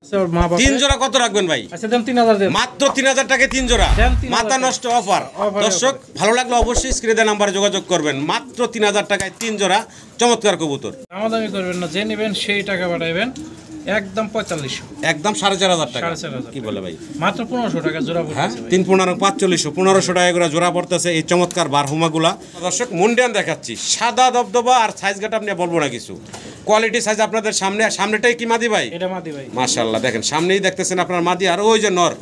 তিন জোড়া কত রাখবেন ভাই? আচ্ছা দাম 3000 দেন। মাত্র 3000 টাকায় তিন জোড়া, মাথা নষ্ট অফার। দর্শক ভালো লাগলে অবশ্যই স্ক্রিনে দেওয়া নাম্বারে যোগাযোগ করবেন। মাত্র 3000 টাকায় তিন জোড়া চমৎকার কবুতর। দামাদামি করবেন না, যে নেবেন সেই টাকা পাঠাইবেন। একদম 4500, একদম 4500 টাকা। 4500 কি বলে ভাই? মাত্র 1500 টাকা জোড়া হ্যাঁ, পড়তেছে ভাই। 3 15 4500, 1500 টাকা করে জোড়া পড়তেছে এই চমৎকার বারহুমাগুলা। দর্শক মুন্ডিয়ান দেখাচ্ছি, সাদা দবদবা আর সাইজ গাটা আপনি বলবো না কিছু, কোয়ালিটি সাইজ আপনাদের সামনেটাই কি মাদি ভাই? এটা মাদি ভাই। মাশাআল্লাহ, দেখেন সামনেই দেখতেছেন আপনার মাদি, আর ওই যে নর,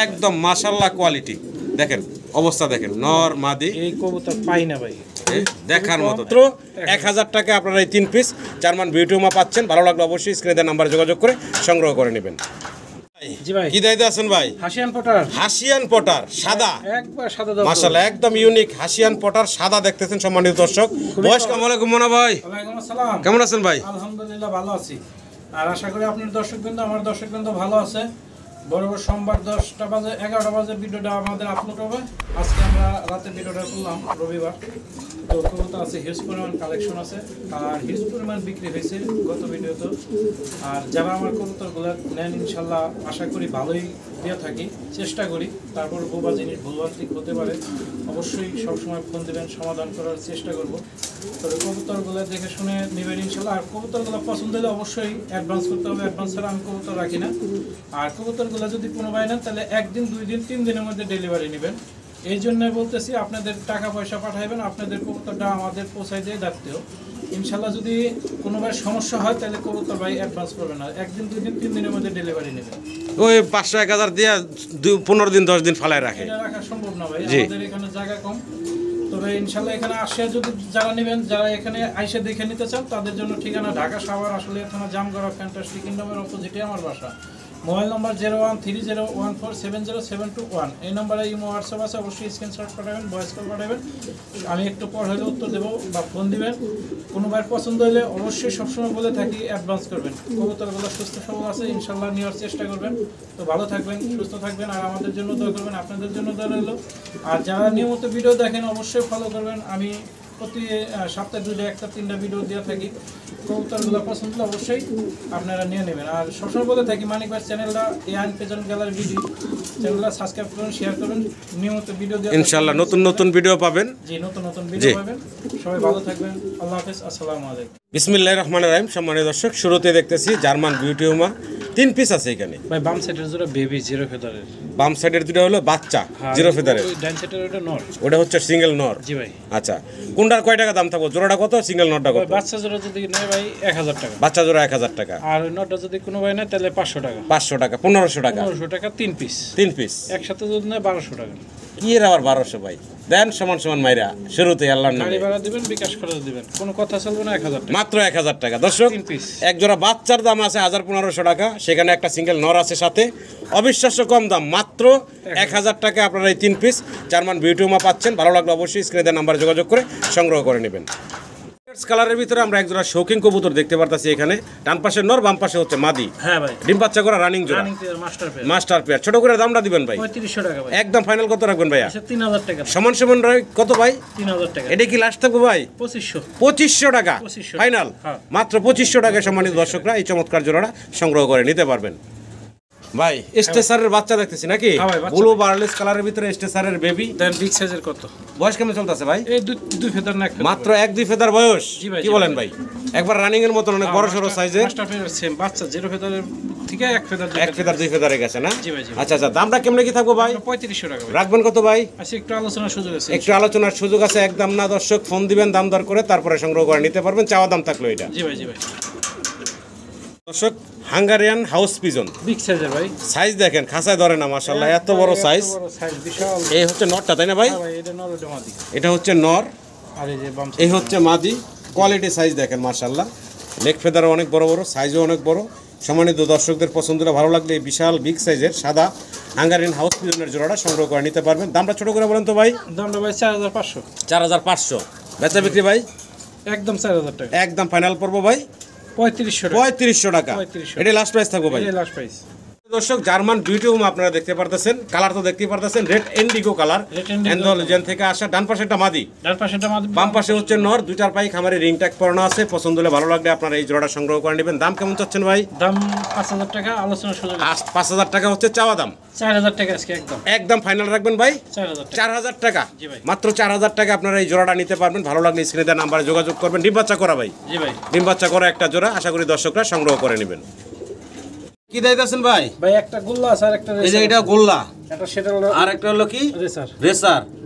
একদম মাশাআল্লাহ কোয়ালিটি দেখেন, অবস্থা দেখেন, নর মাদি এই কবুতর পাই না ভাই, দেখার মতো। মাত্র 1000 টাকা আপনারা এই 3 পিস জার্মান বিউটিউমা পাচ্ছেন। ভালো লাগলে অবশ্যই স্ক্রিনে দেওয়া নাম্বারে যোগাযোগ করে সংগ্রহ করে নেবেন। জি ভাই। কি দাইতে আছেন ভাই? হাসিয়ান পটার। হাসিয়ান পটার সাদা, একবার সাদা দাও মাশাআল্লাহ একদম ইউনিক হাসিয়ান পটার সাদা দেখতেছেন সম্মানিত দর্শক। আসসালামু আলাইকুম মোনা ভাই। ওয়ালাইকুম আসসালাম। কেমন আছেন ভাই? আলহামদুলিল্লাহ ভালো আছি, আর আশা করি আপনার দর্শকবৃন্দ আমার দর্শকবৃন্দ ভালো আছে। বরাবর সোমবার 10টা বাজে 11টা বাজে ভিডিওটা আমাদের আপলোড হবে। আজকে আমরা রাতে ভিডিওটা করলাম রবিবার, তো কবুতর আছে হিউজ পরিমাণ কালেকশন আছে, আর হিউজ পরিমাণ বিক্রি হয়েছে গত ভিডিওতে। আর যারা আমার কবুতরগুলো নেন ইনশাল্লাহ আশা করি ভালোই দিয়ে থাকি, চেষ্টা করি। তারপর বোবা জিনিস ভুলভান্তিক হতে পারে, অবশ্যই সবসময় ফোন দেবেন, সমাধান করার চেষ্টা করব। তবে কবুতরগুলো দেখে শুনে নেবেন ইনশাল্লাহ। আর কবুতরগুলো পছন্দ হলে অবশ্যই অ্যাডভান্স করতে হবে, অ্যাডভান্স ছাড়া আমি কবুতর রাখি না। আর কবুতরগুলো যদি কোনো ভাই নেন তাহলে 1 দিন 2 দিন 3 দিনের মধ্যে ডেলিভারি নেবেন। এই জন্যই বলতেছি আপনাদের টাকা পয়সা পাঠাইবেন, আপনাদের কবুতরটা আমাদের পৌঁছাই দিয়ে দায়িত্ব। ইনশাল্লাহ যদি কোনো ভাই সমস্যা হয় তাহলে কবুতর ভাই অ্যাডভান্স করবেন না, 1 দিন 2 দিন 3 দিনের মধ্যে ডেলিভারি নেবেন। ওই 500 1000 দিয়ে 15 দিন 10 দিন ফালায় রাখে, এটা রাখা সম্ভব না ভাই, আমাদের এখানে জায়গা কম। তবে ইনশাল্লাহ এখানে আসে যদি যারা নেবেন, যারা এখানে আইসে দেখে নিতে চান তাদের জন্য ঠিকানা ঢাকা সাভার আসলে থানা জামগড়া ফ্যান্টাস্টিক কিংডমের অপোজিটে আমার বাসা। মোবাইল নম্বর 0130147071। এই নম্বরে ইমো হোয়াটসঅ্যাপ আছে, অবশ্যই স্ক্রিনশট পাঠাবেন, ভয়েস কল পাঠাবেন, আমি একটু পর হলে উত্তর দেবো বা ফোন দিবেন। কোনো বার পছন্দ হলে অবশ্যই সবসময় বলে থাকি অ্যাডভান্স করবেন। কবুতরগুলো সুস্থ সবল আছে, ইনশাল্লাহ নেওয়ার চেষ্টা করবেন। তো ভালো থাকবেন, সুস্থ থাকবেন, আর আমাদের জন্য দোয়া করবেন, আপনাদের জন্য দোয়া রইল। আর যারা নিয়মিত ভিডিও দেখেন অবশ্যই ফলো করবেন। আমি প্রতি সপ্তাহে 2টা 1টা 3টা ভিডিও দিয়ে থাকি। কবুতরগুলো পছন্দ হলে অবশ্যই আপনারা নিয়ে নেবেন। আর সবসময় বলে থাকি মানিক ভাই চ্যানেলটা এআন পেজন গ্যালারি ভিডিও চ্যানেলটা সাবস্ক্রাইব করুন, শেয়ার করুন, নিয়মিত ভিডিও দিয়ে ইনশাআল্লাহ নতুন নতুন ভিডিও পাবেন। জি, নতুন নতুন ভিডিও পাবেন। সবাই ভালো থাকবেন, আল্লাহ হাফেজ, আসসালামু আলাইকুম। বিসমিল্লাহির রহমানির রহিম। সম্মানিত দর্শক, শুরুতে দেখতেছি জার্মান বিউটিউমা 3 পিস আছে এখানে ভাই। বাম সাইডের জোড়া বেবি জিরো ফেদারের, বাম সাইডের দুটো হলো বাচ্চা জিরো ফেদারের, ওই ডান সাইডের ওটা নর। ওটা হচ্ছে সিঙ্গেল নর। জি ভাই। আচ্ছা, কোনটার কয় টাকা দাম থাকবে? জোড়াটা কত, সিঙ্গেল নরটা কত? ওই বাচ্চা জোড়া যদি নেয় ভাই 1000 টাকা, বাচ্চা জোড়া 1000 টাকা। আর ওই নরটা যদি কোনো ভাই নেয় তাহলে 500 টাকা। 500 টাকা, 1500 টাকা, 1500 টাকা 3 পিস। 3 পিস একসাথে যদি নেয় 1200 টাকা। কি এর আবার 1200 ভাই? দেন সমান সমান মাইরা শুরুতে আল্লাহর নামে গাড়ি ভাড়া দিবেন, বিকাশ খরচ দিবেন, কোনো কথা চলবে না। 1000 টাকা মাত্র 1000 টাকা। দর্শক 3 পিস। এক জোড়া বাচ্চার দাম আছে 1500 টাকা, সেখানে একটা সিঙ্গেল নর আছে সাথে, অবিশ্বাস্য কম দাম, মাত্র 1000 টাকা আপনারা এই 3 পিস জার্মান বিউটিউমা পাচ্ছেন। ভালো লাগলে অবশ্যই স্ক্রিনে দেওয়া নাম্বারে যোগাযোগ করে সংগ্রহ করে নেবেন। কালারের ভিতরে আমরা এক জোড়া শৌখিন কবুতর দেখতে পারতাছি এখানে, ডান পাশে নর, বাম পাশে হচ্ছে মাদি। হ্যাঁ ভাই, ডিম বাচ্চা করা রানিং জোড়া, মাস্টার পেয়ার। ছোট করে দামটা দিবেন ভাই? 3500 টাকা ভাই। একদম ফাইনাল কত রাখবেন ভাইয়া? 3000 টাকা। সমান সমান কত ভাই? 3000 টাকা। এটা কি লাস্ট থাকবে ভাই? 2500 টাকা 2500 ফাইনাল। হ্যাঁ। মাত্র 2500 টাকায় সম্মানিত দর্শকরা এই চমৎকার জোড়াটা সংগ্রহ করে নিতে পারবেন। ভাই স্টেসারের বাচ্চা দেখতেছি নাকি? হ্যাঁ ভাই, বাচ্চা। ব্লু বার্লেস কালারের ভিতরে স্টেসারের বেবি। দেন বিগ সাইজের কত? বয়স কেমন চলতেছে ভাই? এই দুই ফেদার না, এক ফেদার। মাত্র 1-2 ফেদার বয়স। জি ভাই, কি বলেন ভাই? একবার রানিং এর মতন অনেক বড় সরো সাইজের। মাস্টার ফেদার সেম বাচ্চা, জিরো ফেদারের থেকে এক ফেদার, 1 ফেদার 2 ফেদারে গেছে না? জি ভাই, জি। আচ্ছা আচ্ছা, দামটা কেমনে কি থাকবে ভাই? 3500 টাকা ভাই। রাখবেন কত ভাই? আচ্ছা, একটু আলোচনার সুযোগ আছে। একটু আলোচনার সুযোগ আছে, একদম না দর্শক, ফোন দিবেন দাম দর করে, তারপরে সংগ্রহ করে নিতে পারবেন, চাওয়া দাম থাকলো এটা। জি ভাই, জি ভাই। দর্শক হাঙ্গারিয়ান হাউস পিজন বিগ সাইজের ভাই। সাইজ দেখেন, খাঁচায় ধরে না, মাশাআল্লাহ এত বড় সাইজ। বড় সাইজ, বিশাল। এই হচ্ছে নরটা তাই না ভাই? হ্যাঁ ভাই, এটা নর, এটা মাদি। এটা হচ্ছে নর, আর এই যে বাম এই হচ্ছে মাদি। কোয়ালিটি সাইজ দেখেন মাশাআল্লাহ, নেক ফেদারও অনেক বড় বড়, সাইজও অনেক বড়। সম্মানিত দর্শকদের পছন্দটা ভালো লাগলে এই বিশাল বিগ সাইজের সাদা হাঙ্গারিয়ান হাউস পিজনের জোড়াটা সংগ্রহ করে নিতে পারবেন। দামটা ছোট করে বলেন তো ভাই? দামটা ভাই 4500। 4500 বেচা বিক্রি ভাই? একদম 4000 টাকা। একদম ফাইনাল পড়বো ভাই 3500 টাকা। 3500 টাকা। 3500 এটা লাস্ট প্রাইস থাকবো ভাই? এই লাস্ট প্রাইস। দর্শক জার্মান বিউটি হোম আপনারা দেখতে পারতেছেন, কালার তো দেখতে পারতেছেন রেড ইন্ডিগো কালার, অ্যান্ডোলজেন থেকে আসা। ডান পাশে একটা মাদি, বাম পাশে হচ্ছে নর, দুইটার পাই খামারে রিং ট্যাগ পরানো আছে। পছন্দ হলে ভালো লাগলে আপনারা এই জোড়াটা সংগ্রহ করে নেবেন। দাম কেমন চাচ্ছেন ভাই? দাম 5000 টাকা, আলোচনার সুযোগ 5000 টাকা হচ্ছে চাওয়া দাম। 4000 টাকা আজকে একদম ফাইনাল রাখবেন ভাই 4000 টাকা। মাত্র 4000 টাকা আপনারা এই জোড়াটা নিতে পারবেন। ভালো লাগলে স্ক্রিনে দেওয়া নাম্বারে যোগাযোগ করবেন। ডিম বাচ্চা করা ভাই, জি ভাই, ডিম বাচ্চা করা একটা জোড়া, আশা করি দর্শকরা সংগ্রহ করে নেবেন। কি দাইতাছেন ভাই? ভাই একটা গোল্লা আছে আর একটা এই যে এটা গোল্লা, এটা সেটা হলো আর একটা হলো কি রেসার।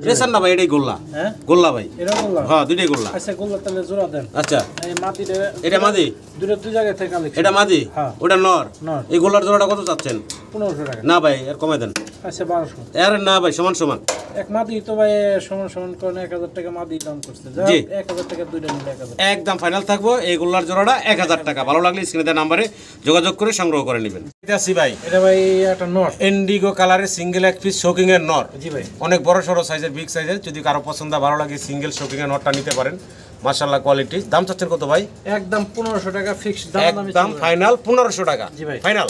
রেসার না ভাই, এটাই গোল্লা। হ্যাঁ গোল্লা ভাই, এটা গোল্লা, হ্যাঁ দুইটাই গোল্লা। আচ্ছা গোল্লা তাহলে জোড়া দেন। আচ্ছা এই মাটিতে এটা মাদি, দুই জায়গা থেকে কালেকশন। এটা মাদি, হ্যাঁ ওটা নর। নর। এই গোল্লার জোড়াটা কত চাচ্ছেন? 1500 টাকা। না ভাই এর কমাই দেন। আচ্ছা 1200। এর না ভাই সমান সমান। এক মাদি তো ভাই সমান করে 1000 টাকা মাদি দাম করতে। যা জি। 1000 টাকা দুইটা নিলে 1000। একদম ফাইনাল থাকবো এই গোল্লার জোড়াটা 1000 টাকা। ভালো লাগলে স্ক্রিনে দেওয়া নাম্বারে যোগাযোগ করে সংগ্রহ করে নেবেন। এটা সি ভাই, এটা ভাই একটা নর ইন্ডিগো কালারের সিঙ্গেল এক পিস শোকিং এর নর। জি ভাই, অনেক বড় সড়ো সাইজের, বিগ সাইজের। যদি কারো পছন্দ ভালো লাগে সিঙ্গেল শোকিং এর নটটা নিতে পারেন। মাশাআল্লাহ কোয়ালিটি। দাম চাচ্ছেন কত ভাই? একদম 1500 টাকা ফিক্সড দাম। একদম ফাইনাল 1500 টাকা। জি ভাই, ফাইনাল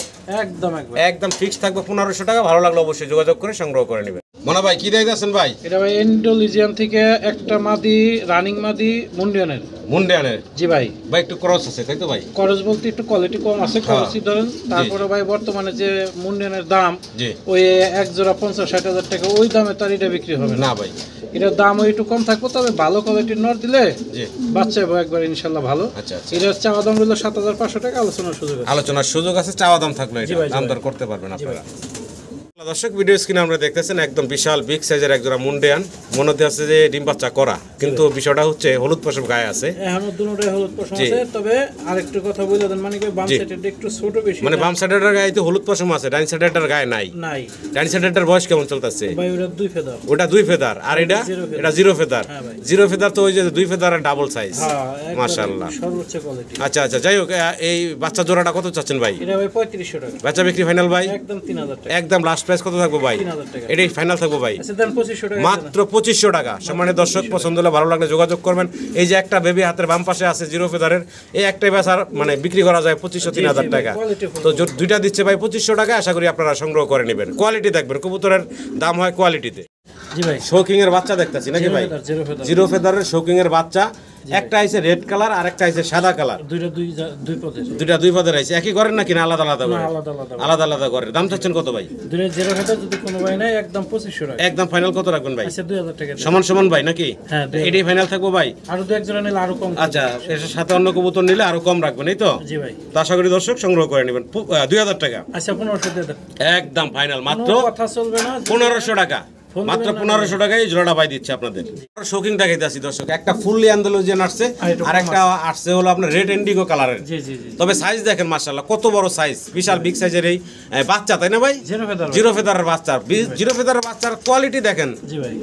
একদম ফিক্স থাকবে 1500 টাকা। ভালো লাগলে অবশ্যই যোগাযোগ করে সংগ্রহ করে নেবেন। মনা ভাই কি দিয়েছেন ভাই? এটা ভাই ইন্ডোলিজিয়ান থেকে একটা মাদি, রানিং মাদি মুন্ডিয়ানের। জি ভাই, ভাই একটু ক্রস আছে তাই তো ভাই? খরচ বলতে একটু কোয়ালিটি কম আছে, খরচই ধরেন। তারপরে ভাই বর্তমানে যে মুন্ডিয়ানের দাম, জি ওই এক জোড়া 50-60 হাজার টাকা, ওই দামে তার এটা বিক্রি হবে না ভাই। এটার দাম একটু কম থাকবে, তবে ভালো কোয়ালিটির নর দিলে জি বাচ্চা হবে একবার ইনশাল্লাহ ভালো। আচ্ছা আচ্ছা, এটার চাওয়া দাম হলো 7500 টাকা, আলোচনার সুযোগ আছে। চাওয়া দাম থাকলো, এটা জি ভাই, দাম দর করতে পারবেন আপনারা। দর্শক ভিডিও স্ক্রিনে আমরা দেখতেছেন একদম বিশাল বিগ সাইজের একজোড়া মুন্ডিয়ান। মনে হচ্ছে আছে যে ডিম বাচ্চা করা, কিন্তু বিষয়টা হচ্ছে হলুদ পশম গায়ে আছে। এখনো দুটোটাই হলুদ পশম আছে, তবে আরেকটু কথা বলে দেন, মানে কি বাম সাইডের একটু ছোট বেশি, মানে বাম সাইডের গায়ে তো হলুদ পশম আছে, ডান সাইডের গায়ে নাই। ডান সাইডের বয়স কেমন চলতেছে ভাই? ওটা 2 ফেদার। ওটা 2 ফেদার, আর এটা জিরো ফেদার। হ্যাঁ ভাই, জিরো ফেদার তো ওই যে 2 ফেদারের ডাবল সাইজ। হ্যাঁ মাশাআল্লাহ, সর্বোচ্চ কোয়ালিটি। আচ্ছা আচ্ছা, যাই হোক এই বাচ্চা জোড়াটা কত চাচ্ছেন ভাই? এটা ভাই 3500 টাকা। বাচ্চা বিক্রি ফাইনাল ভাই? একদম 3000 টাকা। একদম লাস্ট প্রাইস কত থাকবে ভাই? 3000 টাকা। এটাই ফাইনাল থাকবো ভাই। আচ্ছা দেন 2500 টাকা। মাত্র 2500 টাকা। সম্মানিত দর্শক পছন্দ হলে ভালো লাগলে যোগাযোগ করবেন। এই যে একটা বেবি হাতের বাম পাশে আছে জিরো ফেদারের, এই একটাই বাচ্চার মানে বিক্রি করা যায় 2500-3000 টাকা। তো দুইটা দিচ্ছে ভাই 2500 টাকা। আশা করি আপনারা সংগ্রহ করে নেবেন। কোয়ালিটি দেখবেন, কবুতরের দাম হয় কোয়ালিটিতে। জি ভাই, শোকিং এর বাচ্চা দেখতেছি নাকি ভাই? জিরো ফেদারের শোকিং এর বাচ্চা। একটা আইছে রেড কালার আর একটা আইছে সাদা কালার। দুইটা দুই পদের আইছে। একই করেন নাকি না আলাদা আলাদা করে? আলাদা আলাদা করে। দাম চাচ্ছেন কত ভাই? দুইটা জিরো ফেদার যদি কোনো ভাই নাই একদম 2500 টাকা। একদম ফাইনাল কত রাখবেন ভাই? আচ্ছা 2000 টাকা। সমান সমান ভাই নাকি? হ্যাঁ, এটাই ফাইনাল থাকবো ভাই। আর দু এক জোড়া নিলে আরো কম। আচ্ছা, এর সাথে অন্য কবুতর নিলে আরো কম রাখবেন, এই তো? জি ভাই, তো আশা করি দর্শক সংগ্রহ করে নেবেন। 2000 টাকা। আচ্ছা 1500 দিয়ে দেন। একদম ফাইনাল মাত্র কথা চলবে না। 1500 টাকা। মাত্র 1500 টাকায় জোড়াটা পাই দিচ্ছে আপনাদের। শৌখিন দেখাইতে আসি দর্শক, একটা ফুললি অ্যান্ডালুজিয়ান আসছে, আর একটা আসছে হলো আপনার রেড ইন্ডিগো কালারের। জি জি জি, তবে সাইজ দেখেন মাশাআল্লাহ কত বড় সাইজ, বিশাল বিগ সাইজের এই বাচ্চা, তাই না ভাই? জিরো ফেদারের বাচ্চা। জিরো ফেদারের বাচ্চার কোয়ালিটি দেখেন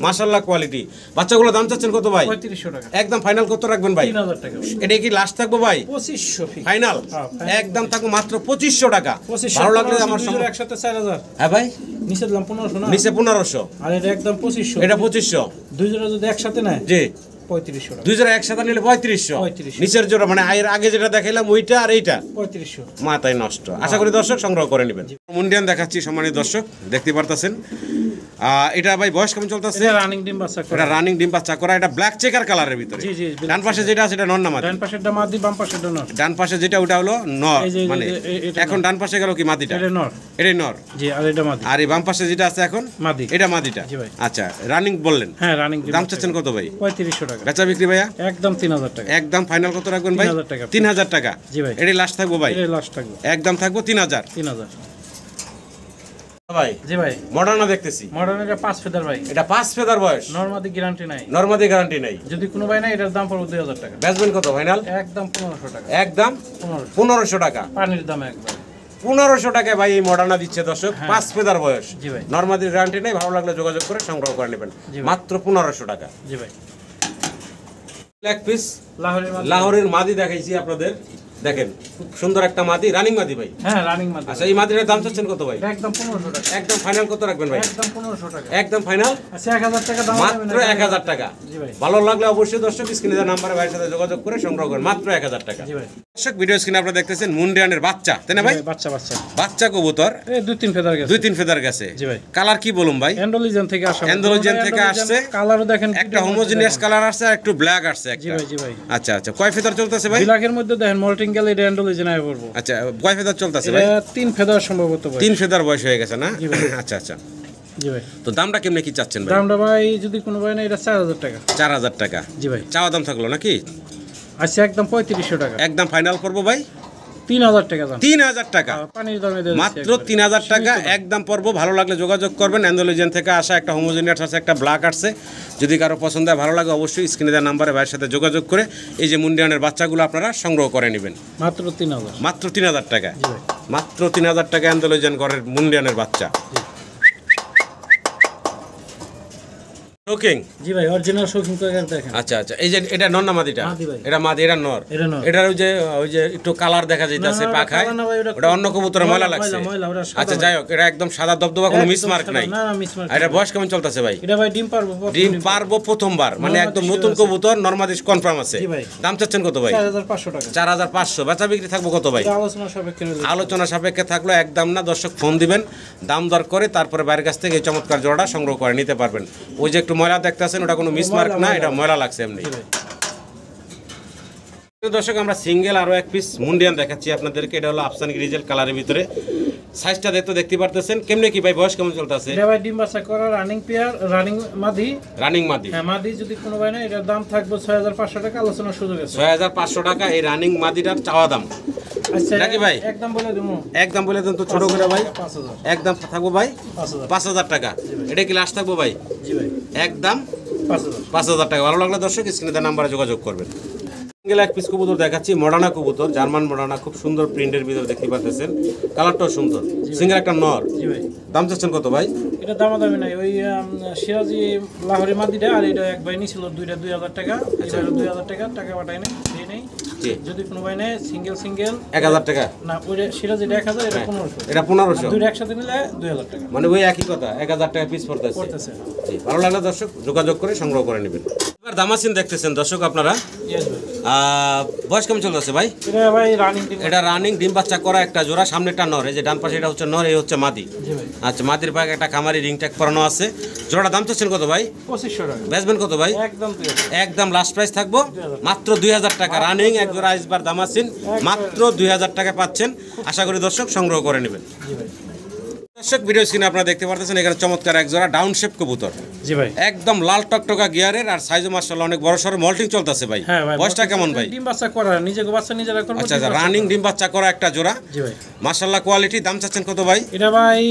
মাশাআল্লাহ কোয়ালিটি। বাচ্চাগুলো দাম চাচ্ছেন কত ভাই? 3500 টাকা। একদম ফাইনাল কত রাখবেন ভাই? 3000 টাকা। এটা কি লাস্ট থাকবো ভাই? 2500 ফাইনাল। একদম থাকবো মাত্র 2500 টাকা। ভালো লাগলে আমার সঙ্গে একসাথে 4000। হ্যাঁ ভাই, নিচে দিলাম 1500 না? নিচে 1500। আর এটা একদম 2500। এটা 2500। দুই জোড়া যদি একসাথে নেয় জি 3500 টাকা। দুই জোড়া একসাথে নিলে 3500। নিচের জোড়া মানে এর আগে যেটা দেখাইলাম ওইটা আর এইটা 3500। মাথায় নষ্ট। আশা করি দর্শক সংগ্রহ করে নেবেন। মুন্ডিয়ান দেখাচ্ছি সম্মানিত দর্শক, দেখতে পারতেছেন। এটা ভাই বয়স কেমন চলতেছে? এটা রানিং ডিম বাচ্চা করা। এটা রানিং ডিম বাচ্চা করা। এটা ব্ল্যাক চেকার কালারের ভিতরে। জি জি, ডান পাশে যেটা আছে এটা নর না মাদি? ডান পাশেরটা মাদি, বাম পাশেরটা নর। ডান পাশে যেটা ওটা হলো নর, মানে এখন ডান পাশে গেল কি মাদিটা? এটা নর। এটাই নর। জি, আর এটা মাদি। আর এই বাম পাশে যেটা আছে এখন মাদি, এটা মাদিটা। জি ভাই। আচ্ছা রানিং বললেন? হ্যাঁ রানিং। দাম চাচ্ছেন কত ভাই? 3500 টাকা। বেচা বিক্রি ভাইয়া? একদম 3000 টাকা। একদম ফাইনাল কত রাখবেন ভাই? 3000 টাকা। 3000 টাকা। জি ভাই, এটাই লাস্ট থাকবো ভাই? এটাই লাস্ট থাকবে। একদম থাকবো 3000। 3000 ভাই। জি ভাই, মডার্না দেখতেছি। মডার্ন এটা 5 ফেদার ভাই। এটা 5 ফেদার বয়স। নরমাদি গ্যারান্টি নাই। নরমাদি গ্যারান্টি নাই। যদি কোনো ভাই নাই এটার দাম পড়বে 2000 টাকা। বেচবেন কত ফাইনাল? একদম 1500 টাকা। একদম 1500 টাকা। পানির দাম একবার 1500 টাকায় ভাই এই মডার্না দিচ্ছে দর্শক। 5 ফেদার বয়স। জি ভাই, নরমাদির গ্যারান্টি নাই। ভালো লাগলে যোগাযোগ করে সংগ্রহ করে নেবেন মাত্র 1500 টাকা। জি ভাই, এক পিস লাহোরের মাদি। লাহোরের মাদি দেখাইছি আপনাদের, দেখেন খুব সুন্দর একটা মাদি, রানিং মাদি ভাই। হ্যাঁ রানিং মাদি। আচ্ছা এই মাদিটার দাম চাচ্ছেন কত ভাই? একদম 1500 টাকা। একদম ফাইনাল কত রাখবেন ভাই? একদম 1500 টাকা। একদম ফাইনাল। আচ্ছা 1000 টাকা দাম। মাত্র 1000 টাকা। জি ভাই, ভালো লাগলে অবশ্যই দর্শক স্ক্রিনে দেওয়া নাম্বারে ভাইয়ের সাথে যোগাযোগ করে সংগ্রহ করেন মাত্র 1000 টাকা। জি ভাই। দর্শক ভিডিও স্ক্রিনে আপনারা দেখতেছেন মুন্ডিয়ানের বাচ্চা, তাই না ভাই? বাচ্চা বাচ্চা বাচ্চা কবুতর এই 2-3 ফেদার গেছে। 2-3 ফেদার গেছে। জি ভাই। কালার কি বলুন ভাই? অ্যান্ডোলিজেন থেকে আসে। অ্যান্ডোলিজেন থেকে আসছে। কালারও দেখেন একটা হোমোজেনিয়াস কালার আসছে আর একটু ব্ল্যাক আসছে একটা। জি ভাই জি ভাই। আচ্ছা আচ্ছা, কয় ফেদার চলতেছে ভাই? 2 লাখের মধ্যে দেখেন মল্টিং গেলে এটা অ্যান্ডোলিজেন আয় পড়বো। আচ্ছা, কয় ফেদার চলতেছে ভাই? এটা 3 ফেদার সম্ভবত ভাই। 3 ফেদার বয়স হয়ে গেছে না? জি ভাই। আচ্ছা আচ্ছা, জি ভাই। তো দামটা কেমনে কি চাচ্ছেন ভাই? দামটা ভাই যদি কোনো ভাই না এটা 4000 টাকা। 4000 টাকা জি ভাই। চাওয়া দাম থাকলো নাকি? আচ্ছা একদম 3500 টাকা। একদম ফাইনাল করবো ভাই 3000 টাকা দাম। 3000 টাকা পানির দামে দিয়ে মাত্র 3000 টাকা একদম পড়বো। ভালো লাগলে যোগাযোগ করবেন। অ্যান্ডোলিজেন থেকে আসা একটা হোমোজেনিয়াস আছে, একটা ব্ল্যাক আসছে। যদি কারো পছন্দ হয় ভালো লাগে অবশ্যই স্ক্রিনে দেওয়া নাম্বারে ভাইয়ের সাথে যোগাযোগ করে এই যে মুন্ডিয়ানের বাচ্চাগুলো আপনারা সংগ্রহ করে নেবেন। মাত্র 3000। মাত্র 3000 টাকা। জি ভাই। মাত্র 3000 টাকা অ্যান্ডোলিজেন ঘরের মুন্ডিয়ানের বাচ্চা। শোকিং। জি ভাই অরিজিনাল শৌখিন কোয়াকার দেখেন। আচ্ছা আচ্ছা, এই যে এটা নর না মাদিটা? মাদি ভাই। এটা মাদি, এটা নর। এটা নর। এটার ওই যে একটু কালার দেখা যাইতাছে না, পাখায়। কালার না ভাই, ওটা অন্য কবুতরের ময়লা লাগছে। ময়লা, ওটা সাদা আচ্ছা ভাই। যাই হোক, এটা একদম সাদা দবদবা, কোনো মিসমার্ক নাই। না না মিসমার্ক। আর এটা বয়স কেমন চলতেছে ভাই? এটা ভাই ডিম পারবো। ডিম পারবো প্রথমবার, মানে একদম নতুন কবুতর, নরমাদিস কনফার্ম আছে। জি ভাই। দাম চাচ্ছেন কত ভাই? 4500 টাকা। 4500। বেচা বিক্রি থাকবো কত ভাই? এটা আলোচনা সাপেক্ষে রইলো। আলোচনা সাপেক্ষে থাকলো, একদম না। দর্শক ফোন দিবেন, দাম দর করে তারপরে বাইরের কাছ থেকে এই চমৎকার জোড়াটা সংগ্রহ করে নিতে পারবেন। ওই যে একটু ময়লা দেখতেছেন, ওটা কোনো মিসমার্ক না, এটা ময়লা লাগছে এমনি। জি ভাই। দর্শক আমরা সিঙ্গেল আরো এক পিস মুন্ডিয়ান দেখাচ্ছি আপনাদেরকে। এটা হলো আফসানি গ্রিজেল কালারের ভিতরে। সাইজটা দেখতে পারতেছেন। কেমনে কি ভাই, বয়স কেমন চলতেছে? এটা ভাই ডিম বাচ্চা করা রানিং পেয়ার, রানিং মাদি। রানিং মাদি। হ্যাঁ মাদি যদি কোনো ভাই না এটার দাম থাকবে 6500 টাকা, আলোচনার সুযোগ আছে। 6500 টাকা এই রানিং মাদিটার চাওয়া দাম। আচ্ছা নাকি ভাই? একদম বলে দেবো। একদম বলে দেন তো ছোট করে ভাই। 5000। একদম থাকবো ভাই 5000। 5000 টাকা। এটা কি লাস্ট থাকবো ভাই? জি ভাই। একদম 5000। 5000 টাকা। ভালো লাগলে দর্শক স্ক্রিনে দেওয়া নাম্বারে যোগাযোগ করবেন। সিঙ্গেল এক পিস কবুতর দেখাচ্ছি, মডার্না কবুতর, জার্মান মডার্না, খুব সুন্দর প্রিন্টের ভিতরে দেখতে পাচ্ছেন। কালারটাও সুন্দর। সিঙ্গেল একটা নর। জি ভাই। দাম চাচ্ছেন কত ভাই? এটা দামাদামি নাই, ওই সিরাজি লাহোরি মাদিটা আর এটা এক ভাই নিছিল দুইটা 2000 টাকা। এটা হলো 2000 টাকা, টাকা পাঠাই নাই, দিয়ে নেই। জি। যদি কোনো ভাই নেয় সিঙ্গেল 1000 টাকা। না ওইটা সিরাজিটা 1000, এটা 1500। এটা 1500। দুইটা একসাথে নিলে 2000 টাকা মানে ওই একই কথা, 1000 টাকা পিস পড়তেছে। পড়তেছে। জি, ভালো লাগলে দর্শক যোগাযোগ করে সংগ্রহ করে নেবেন। এবার দামাসিন দেখতেছেন দর্শক আপনারা। ইয়েস ভাই। বয়স কেমন চলতেছে ভাই? এটা ভাই রানিং টিম। এটা রানিং ডিম বাচ্চা করা একটা জোড়া, সামনেটা নর, এই যে ডান পাশে এটা হচ্ছে নর, এই হচ্ছে মাদি। জি ভাই। আচ্ছা, মাদির পায়ে একটা খামারি রিং ট্যাগ করানো আছে। জোড়াটা দাম চাচ্ছেন কত ভাই? 2500 টাকা। বেচবেন কত ভাই? একদম 2000। একদম লাস্ট প্রাইস থাকবো মাত্র 2000 টাকা। রানিং এক জোড়া আইসবার দামাসিন মাত্র 2000 টাকা পাচ্ছেন। আশা করি দর্শক সংগ্রহ করে নেবেন। জি ভাই। দর্শক ভিডিও স্ক্রিনে আপনারা দেখতে পারতেছেন এখানে চমৎকার এক জোড়া ডাউন শেপ কবুতর, জি ভাই। একদম লাল টকটকা গিয়ারের, আর সাইজও মাশাআল্লাহ অনেক বড় সড়ো। মল্টিং চলতেছে ভাই। হ্যাঁ ভাই। বয়সটা কেমন ভাই? ডিম বাচ্চা করা, নিজে বাচ্চা নিজেরা করব। আচ্ছা আচ্ছা, রানিং ডিম বাচ্চা করা একটা জোড়া। জি ভাই। মাশাআল্লাহ কোয়ালিটি। দাম চাচ্ছেন কত ভাই? এটা ভাই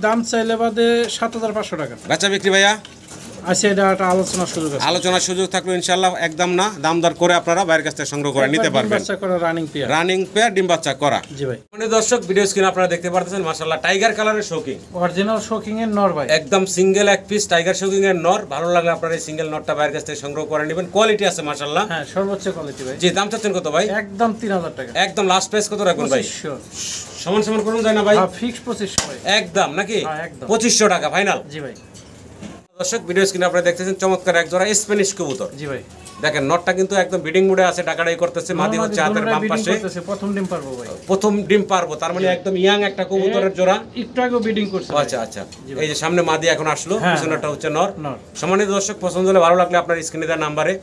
দাম চাইলে বাদে 7500 টাকা। বেচা বিক্রি ভাইয়া? আচ্ছা এটা একটা আলোচনার সুযোগ আছে। আলোচনার সুযোগ থাকলো ইনশাআল্লাহ, একদম না, দাম দর করে আপনারা বাইরের কাছ থেকে সংগ্রহ করে নিতে ডিম পারবেন। বাচ্চা করা রানিং পেয়ার। রানিং পেয়ার ডিম বাচ্চা করা। জি ভাই। মানে দর্শক ভিডিও স্ক্রিনে আপনারা দেখতে পারতেছেন মাশাআল্লাহ টাইগার কালারের শৌকিং, অরিজিনাল শোকিং এর নর ভাই। একদম সিঙ্গেল এক পিস টাইগার শৌকিং এর নর। ভালো লাগলে আপনারা এই সিঙ্গেল নরটা বাইরের কাছ থেকে সংগ্রহ করে নেবেন। কোয়ালিটি আছে মাশাআল্লাহ। হ্যাঁ সর্বোচ্চ কোয়ালিটি ভাই। জি, দাম চাচ্ছেন কত ভাই? একদম 3000 টাকা। একদম লাস্ট প্রাইস কত রাখবেন ভাই? 2500। সমান সমান করুন যায় না ভাই? হ্যাঁ ফিক্স 2500 ভাই। একদম নাকি? হ্যাঁ, একদম। 2500 টাকা ফাইনাল। জি ভাই। দর্শক ভিডিও স্ক্রিনে আপনারা দেখতেছেন চমৎকার এক জোড়া স্প্যানিশ কবুতর। জি ভাই। দেখেন নটটা কিন্তু একদম বিডিং মুডে আছে, ডাকাডাই করতেছে। মাদি হচ্ছে হাতের বাম পাশে। প্রথম ডিম পারবো ভাই। প্রথম ডিম পারবো, তার মানে একদম ইয়াং একটা কবুতরের জোড়া। একটু আগে বিডিং করছে। আচ্ছা আচ্ছা, এই যে সামনে মাদি এখন আসলো, হ্যাঁ, পিছনেরটা হচ্ছে নর। নর। সম্মানিত দর্শক পছন্দ হলে ভালো লাগলে আপনার স্ক্রিনে দেওয়া নাম্বারে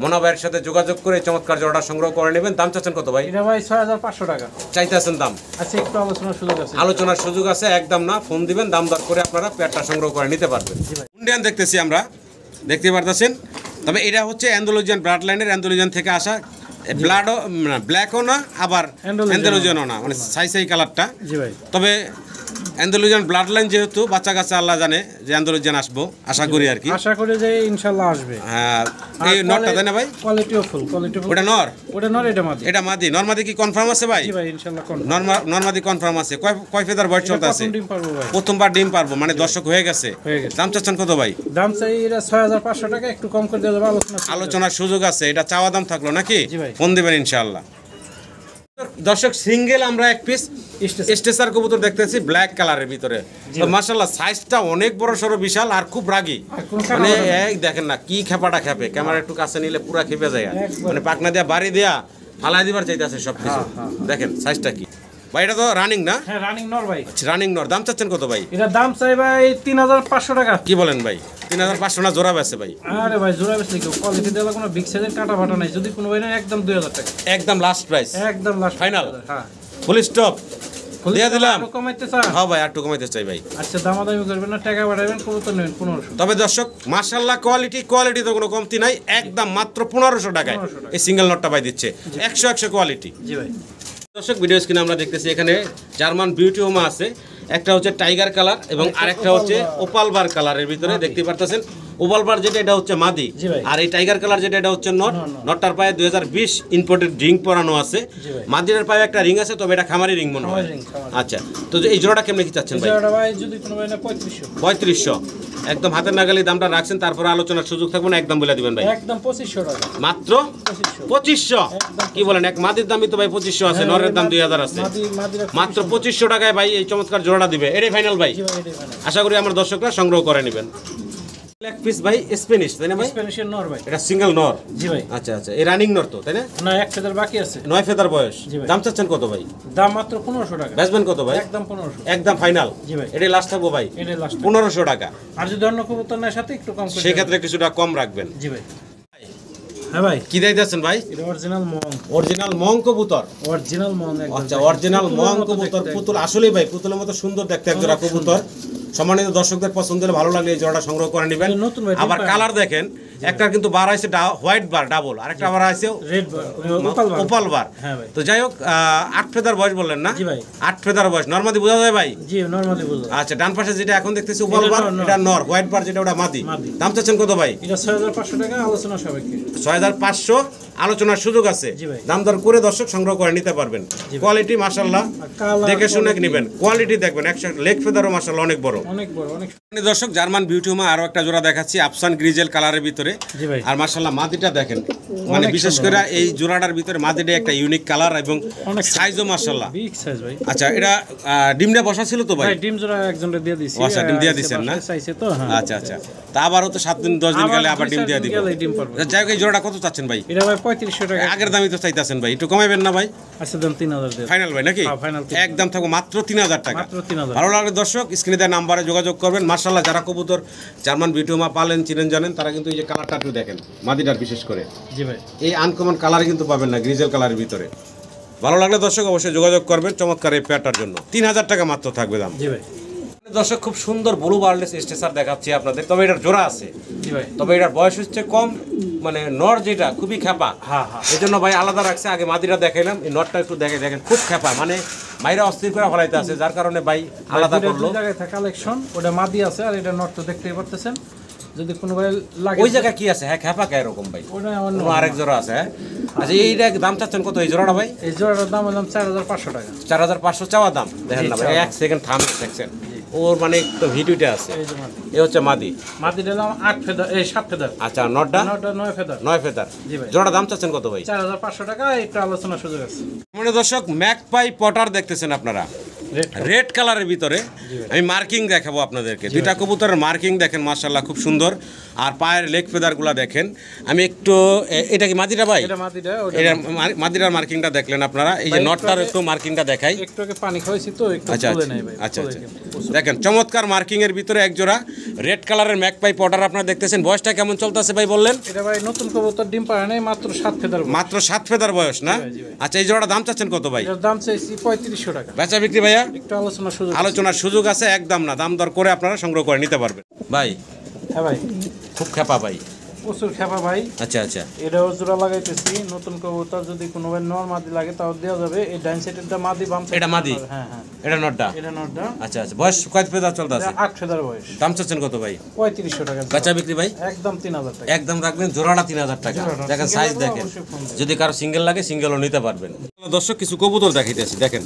মোনা ভাইয়ের সাথে যোগাযোগ করে এই চমৎকার জোড়াটা সংগ্রহ করে নেবেন। দাম চাচ্ছেন কত ভাই? এটা ভাই 6500 টাকা। চাইতেছেন দাম? আচ্ছা একটু আলোচনার সুযোগ আছে। আলোচনার সুযোগ আছে, একদম না, ফোন দিবেন, দাম দর করে আপনারা পেয়ারটা সংগ্রহ করে নিতে পারবেন। ইন্ডিয়ান দেখতেছি আমরা, দেখতে পারতেছেন। তবে এটা হচ্ছে অ্যান্ডালুজিয়ান ব্লাড লাইনের, অ্যান্ডালুজিয়ান থেকে আসা। ব্লাডও ব্ল্যাকও না, আবার অ্যান্ডালুজিয়ানও না, মানে সাই কালারটা। জি ভাই। তবে অ্যান্ডালুজিয়ান ব্লাড লাইন যেহেতু, বাচ্চা কাচ্চা আল্লাহ জানে যে অ্যান্ডালুজিয়ান আসবো, আশা করি আর কি। আশা করি যে ইনশাআল্লাহ আসবে। হ্যাঁ, এই নরটা তাই না ভাই? কোয়ালিটিও ফুল, কোয়ালিটি ফুল। ওটা নর? ওটা নর, এটা মাদি। এটা মাদি। নরমাদি কি কনফার্ম আছে ভাই? জি ভাই ইনশাআল্লাহ কোন। নরমাদি কনফার্ম আছে। কয় ফেদার বয়স চলতে আছে? প্রথম ডিম পারবো ভাই। প্রথমবার ডিম পারবো, মানে দর্শক হয়ে গেছে। হয়ে গেছে। দাম চাচ্ছেন কত ভাই? দাম চাই এটা 6500 টাকা, একটু কম করে দেওয়া যাবে। আলোচনার সুযোগ আছে। এটা চাওয়া দাম থাকলো নাকি? জি ভাই। ফোন দিবেন ইনশাআল্লাহ। দর্শক সিঙ্গেল আমরা এক পিস স্টেসার কবুতর দেখতেছি ব্ল্যাক কালারের ভিতরে। তো মাশাআল্লাহ সাইজটা অনেক বড় সরো, বিশাল, আর খুব রাগী। মানে এই দেখেন না কি খেপাটা খেপে, ক্যামেরা একটু কাছে নিলে পুরা খেপে যায়। মানে পাকনা দিয়া বাড়ি দেয়া ফালাই দিবার চাইতেছে সব কিছু। দেখেন সাইজটা কি ভাই, এটা তো রানিং না? হ্যাঁ রানিং নর ভাই। রানিং নর। দাম চাচ্ছেন কত ভাই? এটা দাম চাই ভাই 3500 টাকা। কি বলেন ভাই, 3500 না জোড়া বেচে ভাই? আরে ভাই জোড়া বেশি কেউ কোয়ালিটি দেওয়া কোনো বিগ সাইজের কাটা ফাটা নাই। যদি কোনো ভাই না একদম 2000 টাকা, একদম লাস্ট প্রাইস, একদম লাস্ট ফাইনাল। হ্যাঁ ফুল স্টপ দিয়ে দিলাম। কমাইতে চান? হ্যাঁ ভাই, একটু কমাইতে চাই ভাই। আচ্ছা দামাদামি করবেন না, টাকা বাড়াবেন, কবুতর নেবেন 1500। তবে দর্শক মাশাআল্লাহ কোয়ালিটি তো কোনো কমতি নাই, একদম মাত্র 1500 টাকায় 1500 টাকা। এই সিঙ্গেল নটটা ভাই দিচ্ছে 100 কোয়ালিটি। জি ভাই। দর্শক ভিডিও স্ক্রিনে আমরা দেখতেছি এখানে জার্মান বিউটি ওমা আছে, একটা হচ্ছে টাইগার কালার এবং আরেকটা হচ্ছে ওপাল বার কালারের ভিতরে দেখতে পারতেছেন। ওপাল বার যেটা এটা হচ্ছে মাদি, আর এই টাইগার কালার যেটা এটা হচ্ছে নট। নটটার পায়ে 2020 ইম্পোর্টেড রিং পরানো আছে, মাদির পায়ে একটা রিং আছে, তবে এটা খামারি রিং মনে হয়। আচ্ছা, তো এই জোড়াটা কেমনে কি চাচ্ছেন ভাই? জোড়াটা ভাই যদি কোনো ভাই না 3500 একদম হাতের নাগালি দামটা রাখছেন, তারপরে আলোচনার সুযোগ থাকবে না, একদম বলে দিবেন ভাই। একদম 2500 টাকা মাত্র 2500। কি বলেন, এক মাদির দামই তো ভাই 2500 আছে, নরের দাম 2000 আছে, মাত্র 2500 টাকায় ভাই এই চমৎকার জোড়াটা দিবে। এটাই ফাইনাল ভাই, আশা করি আমার দর্শকরা সংগ্রহ করে নেবেন। ব্ল্যাক পিস ভাই স্প্যানিশ, তাই না ভাই? স্প্যানিশের নর ভাই। এটা সিঙ্গেল নর? জি ভাই। আচ্ছা আচ্ছা, এই রানিং নর তো, তাই না? না, এক ফেদার বাকি আছে। 9 ফেদার বয়স। দাম চাচ্ছেন কত ভাই? দাম মাত্র 1500 টাকা। বেচবেন কত ভাই? একদম 1500, একদম ফাইনাল। জি ভাই। এটাই লাস্ট থাকবো ভাই, এটাই লাস্ট 1500 টাকা। আর যদি অন্য কবুতর নেয় সাথে একটু কম করে সেই ক্ষেত্রে কিছুটা কম রাখবেন। জি ভাই। হ্যাঁ ভাই। কি দিতেছেন ভাই? এটা অরিজিনাল মং। অরিজিনাল মং কবুতর? অরিজিনাল মং একদম। আচ্ছা, অরিজিনাল মং কবুতর। পুতুল আসলেই ভাই পুতুলের মতো সুন্দর দেখতে এক জোড়া কবুতর। সম্মানিত দর্শকদের পছন্দ হলে ভালো লাগলে এই জোড়াটা সংগ্রহ করে নেবেন। আবার কালার দেখেন, একটা কিন্তু বার আছে হোয়াইট বার ডাবল, আরেকটা বার আছে রেড বার, ওপাল বার। তো যাই হোক, 8 ফেদার বয়স বললেন না? জি ভাই। 8 ফেদার বয়স নরমাদি বোঝা যায় ভাই? জি নরমালি বোঝা। আচ্ছা, ডান পাশে যেটা এখন দেখতেছি ওপাল বার, এটা নর, হোয়াইট বার যেটা ওটা মাদি। দাম চাচ্ছেন কত ভাই? এটা 6500 টাকা, আলোচনা সাপেক্ষে। 6500 আলোচনার সুযোগ আছে, দাম দর করে দর্শক সংগ্রহ করে নিতে পারবেন। কোয়ালিটি মাশাআল্লাহ দেখে শুনে নেবেন, কোয়ালিটি দেখবেন। একশো লেগ ফেদারও মাশাআল্লাহ অনেক বড়, অনেক বড়, অনেক। দর্শক জার্মান বিউটি ওমা আরো একটা জোড়া দেখাচ্ছি, আফসান গ্রিজেল কালারের ভিতরে। আর মাশাআল্লাহ মাদিটা দেখেন, মানে বিশেষ করে এই জোড়াটার ভিতরে মাদিটা একটা ইউনিক কালার এবং সাইজও মাশাআল্লাহ বিগ সাইজ ভাই। আচ্ছা, এটা ডিমটা বসা ছিল তো ভাই? ডিম জোড়া একজনের দিয়ে দিয়েছি। আচ্ছা, ডিম দিয়ে দিয়েছেন না? চাইছে তো। আচ্ছা আচ্ছা, তা আবারও তো 7 দিন 10 দিন গেলে আবার ডিম দিয়ে দিবেন। যাই হোক, এই জোড়াটা কত চাচ্ছেন ভাই? এটা ভাই 3500 টাকা। আগের দামই তো চাইতেছেন ভাই, একটু কমাইবেন না ভাই? আচ্ছা, দাম 3000 দেব। ফাইনাল ভাই নাকি? ফাইনাল একদম থাকবো মাত্র 3000 টাকা। মাত্র 3000। ভালো লাগলে দর্শক স্ক্রিনে দেওয়া নাম্বারে যোগাযোগ করবেন। মাশাআল্লাহ যারা কবুতর জার্মান বিউটি ওমা পালেন, চিনেন, জানেন, তারা কিন্তু এই যে কালারটা একটু দেখেন, মাদিটার বিশেষ করে। জি ভাই। এই আনকমন কালার কিন্তু পাবেন না গ্রিজেল কালারের ভিতরে। ভালো লাগলে দর্শক অবশ্যই যোগাযোগ করবেন চমৎকার এই পেয়ারটার জন্য। 3000 টাকা মাত্র থাকবে দাম। জি ভাই। দর্শক খুব সুন্দর ব্লু বার্লেস স্টেসার দেখাচ্ছি আপনাদের, তবে এটার জোড়া আছে। জি ভাই। তবে এটার বয়স হচ্ছে কম, মানে নর যেটা খুবই খেপা। হ্যাঁ হ্যাঁ, এই জন্য ভাই আলাদা রাখছে। আগে মাদিরা দেখাইলাম, এই নরটা একটু দেখে দেখেন, খুব খেপা, মানে মাইরা অস্থির করে ফলাইতে আছে, যার কারণে ভাই আলাদা করলো। দুই জায়গায় থাকে কালেকশন, ওটা মাদি আছে আর এটা নর তো দেখতেই পারতেছেন। যদি কোনো ভাই লাগে ওই জায়গা কি আছে? হ্যাঁ, খেপা কে এরকম ভাই? ওটা অন্য আরেক জোড়া আছে। হ্যাঁ, আচ্ছা, এইটা দাম চাচ্ছেন কত এই জোড়াটা ভাই? এই জোড়াটার দাম হলাম 4500 টাকা। 4500 চাওয়া দাম। দেখেন না ভাই, এক সেকেন্ড থামেন, দেখছেন ওর মানে একটু ভিডিওটা আছে। এই হচ্ছে মাদি। মাদি দিলাম 8 ফেদার, এই 7 ফেদার। আচ্ছা, নটটা? নটটা 9 ফেদার। 9 ফেদার। জি ভাই। জোড়া দাম চাচ্ছেন কত ভাই? 4500 টাকা, একটু আলোচনা সুযোগ আছে। মানে দর্শক ম্যাকপাই পটার দেখতেছেন আপনারা, রেড কালারের ভিতরে। আমি মার্কিং দেখাবো আপনাদেরকে, দুইটা কবুতরের মার্কিং দেখেন মাশাআল্লাহ খুব সুন্দর। আর পায়ের লেগ ফেদারগুলো দেখেন। আমি একটু, এটা কি মাদিটা ভাই? এটা মাদিটা। এটা মাদিরার মার্কিংটা দেখলেন আপনারা। এই যে নটটার একটু মার্কিংটা দেখাই। একটু আগে পানি খাইছি তো, একটু ফুলে নাই ভাই। আচ্ছা আচ্ছা, দেখেন চমৎকার মার্কিং এর ভিতরে এক জোড়া রেড কালারের ম্যাকপাই পটার আপনারা দেখতেছেন। বয়সটা কেমন চলতেছে ভাই বললেন? এটা ভাই নতুন কবুতর, ডিম পাড়া নাই, মাত্র 7 ফেদার। মাত্র 7 ফেদার বয়স না? আচ্ছা, এই জোড়ার দাম চাচ্ছেন কত ভাই? এর দাম চাইছি 3500 টাকা। বেচা বিক্রি ভাইয়া? একটু আলোচনার সুযোগ আছে, একদম না, দাম দর করে আপনারা সংগ্রহ করে নিতে পারবেন ভাই। হ্যাঁ ভাই, খুব খেপা ভাই, প্রচুর খেপা ভাই। আচ্ছা আচ্ছা, এটাও জোড়া লাগাইতেছি। নতুন কবুতর যদি কোনো ভাই নর মাদি লাগে তাও দেওয়া যাবে। এই ডাইন সাইডেরটা মাদি, বাম সাইড এটা মাদি। হ্যাঁ হ্যাঁ, এটা নটটা। এটা নটটা। আচ্ছা আচ্ছা, বয়স কয় ফেদার চলতেছে? 8 ফেদার বয়স। দাম চাচ্ছেন কত ভাই? 3500 টাকা। বেচা বিক্রি ভাই? একদম 3000 টাকা। একদম রাখবেন, জোড়াটা 3000 টাকা। দেখেন সাইজ দেখেন, যদি কারো সিঙ্গেল লাগে সিঙ্গেলও নিতে পারবেন। দর্শক কিছু কবুতর দেখাইতেছি, দেখেন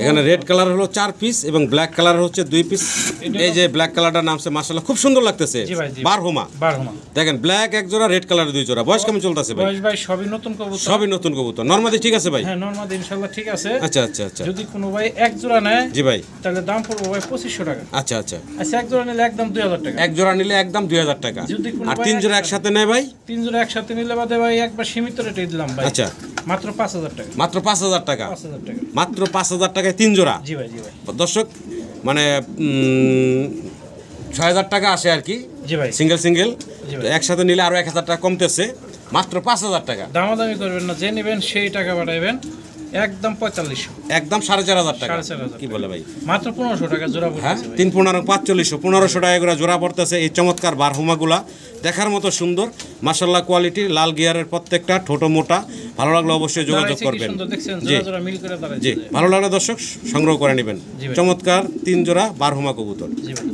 এখানে রেড কালার হলো 4 পিস এবং ব্ল্যাক কালার হচ্ছে 2 পিস। এই যে ব্ল্যাক কালারটার নামছে মাশাআল্লাহ, খুব সুন্দর লাগতেছে, বারহুমা। দেখেন ব্ল্যাক এক জোড়া, রেড কালার 2 জোড়া। বয়স কেমন চলতেছে ভাই? বয়স ভাই সবই নতুন কবুতর। সবই নতুন কবুতর। নরমাদি ঠিক আছে ভাই? হ্যাঁ, নরমাদি ইনশাআল্লাহ ঠিক আছে। আচ্ছা আচ্ছা আচ্ছা, যদি কোনো ভাই এক জোড়া নেয়, জি ভাই, তাহলে দাম পড়বে ভাই 2500 টাকা। আচ্ছা আচ্ছা, আচ্ছা, এক জোড়া নিলে একদম 2000 টাকা। এক জোড়া নিলে একদম 2000 টাকা। যদি কোনো আর 3 জোড়া একসাথে নেয় ভাই? 3 জোড়া একসাথে নিলে বাদে ভাই একবার সীমিত রেটে দিলাম ভাই। আচ্ছা, মাত্র 5000 টাকা। মাত্র 5000 টাকা। 5000 টাকা। মাত্র 5000 টাকায় 3 জোড়া। জি ভাই, জি ভাই। দর্শক মানে 6000 টাকা আসে আর কি জি ভাই। Single single. জি ভাই। তো একসাথে নিলে আরো 1000 টাকা কমতেছে, মাত্র 5000 টাকা। দামাদামি করবেন না, যে নেবেন সেই টাকা পাঠাইবেন, একদম 4500। একদম 4500 টাকা। 4500 কি বলে ভাই? মাত্র 1500 টাকা জোড়া হ্যাঁ, পড়তেছে ভাই। 3 15 4500, 1500 টাকা করে জোড়া পড়তেছে এই চমৎকার বারহুমাগুলা। দেখার মতো সুন্দর মাশাআল্লাহ, কোয়ালিটি লাল গিয়ারের প্রত্যেকটা, ঠোঁটো মোটা। ভালো লাগলে অবশ্যই যোগাযোগ দাঁড়াইছে কি করবেন। সুন্দর দেখছেন, জি জোড়া জোড়া মিল করে দাঁড়াইছে। জি, ভালো লাগলে দর্শক সংগ্রহ করে নেবেন। জি ভাই। চমৎকার 3 জোড়া বারহুমা কবুতর। জি ভাই।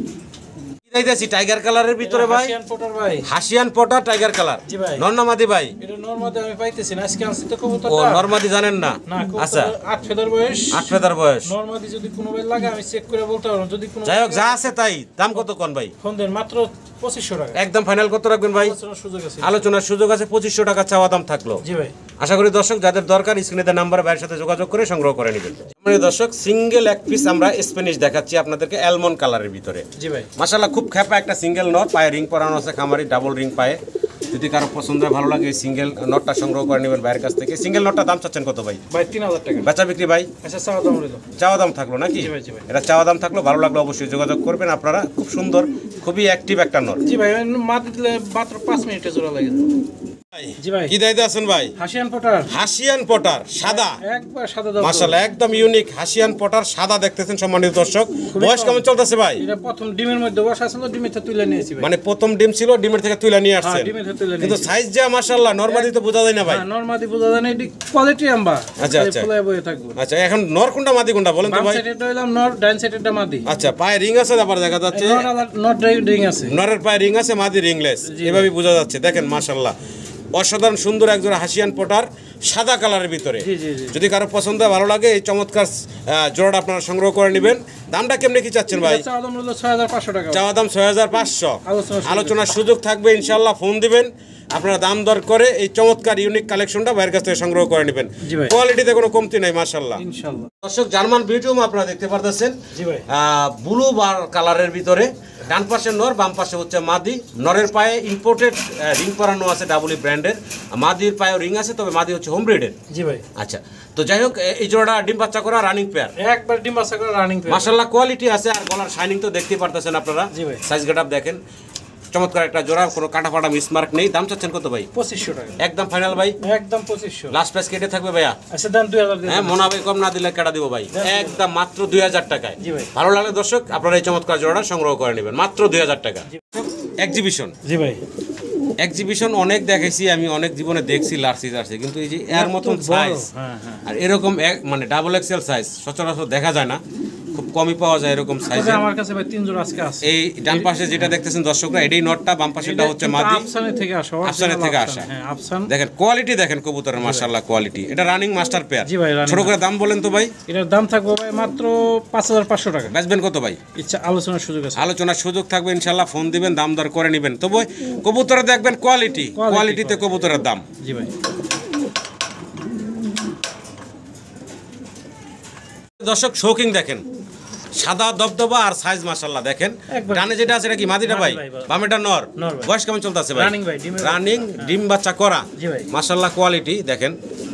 দেখাইতেছি টাইগার কালারের ভিতরে ভাই, হাসিয়ান পটার ভাই। হাসিয়ান পটা টাইগার কালার। জি ভাই। নরমাদি ভাই, এটা নরমাদি আমি পাইতেছি না, আজকে আনছি তো ও কবুতরটা। নরমাদি জানেন না? না, আচ্ছা, 8 ফেদার বয়স। 8 ফেদার বয়স। নরমাদি যদি কোনো ভাই লাগে আমি চেক করে বলতে পারবো, যদি কোনো যাই হোক, যা আছে তাই। দাম কত কোন ভাই? ফোন দেন, মাত্র 2500 টাকা। একদম ফাইনাল কত রাখবেন ভাই? আলোচনার সুযোগ আছে। আলোচনার সুযোগ আছে, 2500 টাকা চাওয়া দাম থাকলো। জি ভাই। আশা করি দর্শক যাদের দরকার স্ক্রিনে দেওয়া নাম্বার ভাইয়ের সাথে যোগাযোগ করে সংগ্রহ করে নেবেন। মানে দর্শক সিঙ্গেল এক পিস আমরা স্প্যানিশ দেখাচ্ছি আপনাদেরকে অ্যালমন্ড কালারের ভিতরে। জি ভাই। মাশাআল্লাহ, খুব খ্যাপা একটা সিঙ্গেল নট, পায়ে রিং পরানো আছে, খামারি ডাবল রিং পায়ে। যদি কারো পছন্দ হয়, ভালো লাগে, এই সিঙ্গেল নটটা সংগ্রহ করে নেবেন ভাইয়ের কাছ থেকে। সিঙ্গেল নটটা দাম চাচ্ছেন কত ভাই? ভাই 3000 টাকা। বেচা বিক্রি ভাই? আচ্ছা, চাওয়া দাম রইলো। চাওয়া দাম থাকলো নাকি? জি ভাই, জি ভাই। এটা চাওয়া দাম থাকলো, ভালো লাগলো অবশ্যই যোগাযোগ করবেন আপনারা। খুব সুন্দর, খুবই অ্যাক্টিভ একটা নট। জি ভাই, মাত্র দিলে মাত্র 5 মিনিটে জোড়া লাগে যাবে। জি ভাই। কি দাইতে আছেন ভাই? হাসিয়ান পটার। হাসিয়ান পটার সাদা, একবার সাদা দাও। মাশাআল্লাহ একদম ইউনিক হাসিয়ান পটার সাদা দেখতেছেন সম্মানিত দর্শক। বয়স কেমন চলতেছে ভাই? এটা প্রথম ডিমের মধ্যে বসা ছিল, ডিমের থেকে তুলে নিয়েছি ভাই। মানে প্রথম ডিম ছিল, ডিমের থেকে তুলে নিয়ে আসছেন। হ্যাঁ, ডিমের থেকে তুলে কিন্তু নিয়েছি। সাইজ যা মাশাআল্লাহ, নরমালি তো বোঝা যায় না ভাই। হ্যাঁ, নরমাদি বোঝা যায় না, এটি কোয়ালিটি আম্বা। আচ্ছা, আচ্ছা। ফুলায় বয়ে থাকবো। আচ্ছা, এখন নর কোনটা মাদি কোনটা বলেন তো বাম ভাই? সাইডেরটা হইলাম নর, ডান সাইডেরটা মাদি। আচ্ছা, পায়ে রিং আছে, আবার দেখা যাচ্ছে নট রিং আছে। নরের পায়ে রিং আছে, মাদি রিংলেস, জি। এভাবে বোঝা যাচ্ছে। দেখেন মাশাআল্লাহ, অসাধারণ সুন্দর একজোড়া হাসিয়ান পটার সাদা কালারের ভিতরে। জি, জি, জি। যদি কারো পছন্দ হয়, ভালো লাগে, এই চমৎকার জোড়াটা আপনারা সংগ্রহ করে নেবেন। দামটা কেমনে কি চাচ্ছেন ভাই? এটা চাওয়া দাম হলো 6500 টাকা। চাওয়া দাম 6500। আলোচনার সুযোগ আলোচনার সুযোগ থাকবে ইনশাআল্লাহ, ফোন দিবেন, আপনারা দাম দর করে এই চমৎকার ইউনিক কালেকশনটা ভাইয়ের কাছ থেকে সংগ্রহ করে নেবেন। জি ভাই। কোয়ালিটিতে কোনো কমতি নাই মাশাআল্লাহ। ইনশাআল্লাহ। দর্শক, জার্মান বিউটিউম আপনারা দেখতে পারতেছেন। জি ভাই। ব্লু বার কালারের ভিতরে, ডান পাশে নর, বাম পাশে হচ্ছে মাদি। নরের পায়ে ইম্পোর্টেড রিং পরানো আছে, ডাবলি ব্র্যান্ডের। মাদির পায়ে রিং আছে, তবে মাদি হচ্ছে হোম ব্রিডের। জি ভাই। আচ্ছা, তো যাই হোক, এই জোড়াটা ডিম বাচ্চা করা রানিং পেয়ার। একবার ডিম বাচ্চা করে রানিং পেয়ার। মাশাআল্লাহ কোয়ালিটি আছে, আর গলার শাইনিং তো দেখতেই পারতেছেন আপনারা। জি ভাই। সাইজ গেটআপ দেখেন, চমৎকার একটা জোড়া, কোনো কাটা ফাটা মিসমার্ক নেই। দাম চাচ্ছেন কত ভাই? 2500 টাকা। একদম ফাইনাল ভাই? একদম 2500। লাস্ট প্রাইস কেটে থাকবে ভাইয়া? আচ্ছা, দাম 2000 দিন। হ্যাঁ, মনে হবে কম না দিলে কেটা দিব ভাই। একদম মাত্র 2000 টাকায়। জি ভাই। ভালো লাগলে দর্শক আপনারা এই চমৎকার জোড়াটা সংগ্রহ করে নেবেন মাত্র 2000 টাকা। এক্সিবিশন, জি ভাই। এক্সিবিশন অনেক দেখেছি আমি, অনেক জীবনে দেখছি লার্সি জার্সি, কিন্তু এই যে এর মতন সাইজ হ্যাঁ, হ্যাঁ। আর এরকম মানে ডাবল এক্সেল সাইজ সচরাচর দেখা যায় না, খুব কমই পাওয়া যায় এরকম সাইজ। তবে আমার কাছে ভাই 3 জোড়া আজকে আছে। এই ডান পাশে যেটা দেখতেছেন দর্শকরা, এটাই নটটা, বাম পাশেরটা হচ্ছে মাদি। আফসানের থেকে আসা। আফসানের থেকে আসা। হ্যাঁ, আফসান। দেখেন কোয়ালিটি, দেখেন কবুতরের মাশাআল্লাহ কোয়ালিটি। এটা রানিং মাস্টার পেয়ার। জি ভাই, running ছোট করে দাম বলেন তো ভাই। এটার দাম থাকবে ভাই মাত্র 5500 টাকা। বেচবেন কত ভাই? ইচ্ছা আলোচনার সুযোগ আছে। আলোচনার সুযোগ থাকবে ইনশাআল্লাহ, ফোন দিবেন, দাম দর করে নেবেন। তবে কবুতরে দেখবেন কোয়ালিটি, কোয়ালিটিতে কবুতরের দাম। জি ভাই। দর্শক, শৌকিং দেখেন, সাদা দবদবা আর সাইজ মাশাআল্লাহ দেখেন। একবার। ডানে যেটা আছে এটা কি মাদিটা ভাই? মাদি ভাই। বামেটা নর। নর ভাই। বয়স কেমন চলতেছে ভাই? রানিং ভাই, ডিমের। রানিং, ডিম বাচ্চা করা। জি ভাই। মাশাআল্লাহ কোয়ালিটি দেখেন,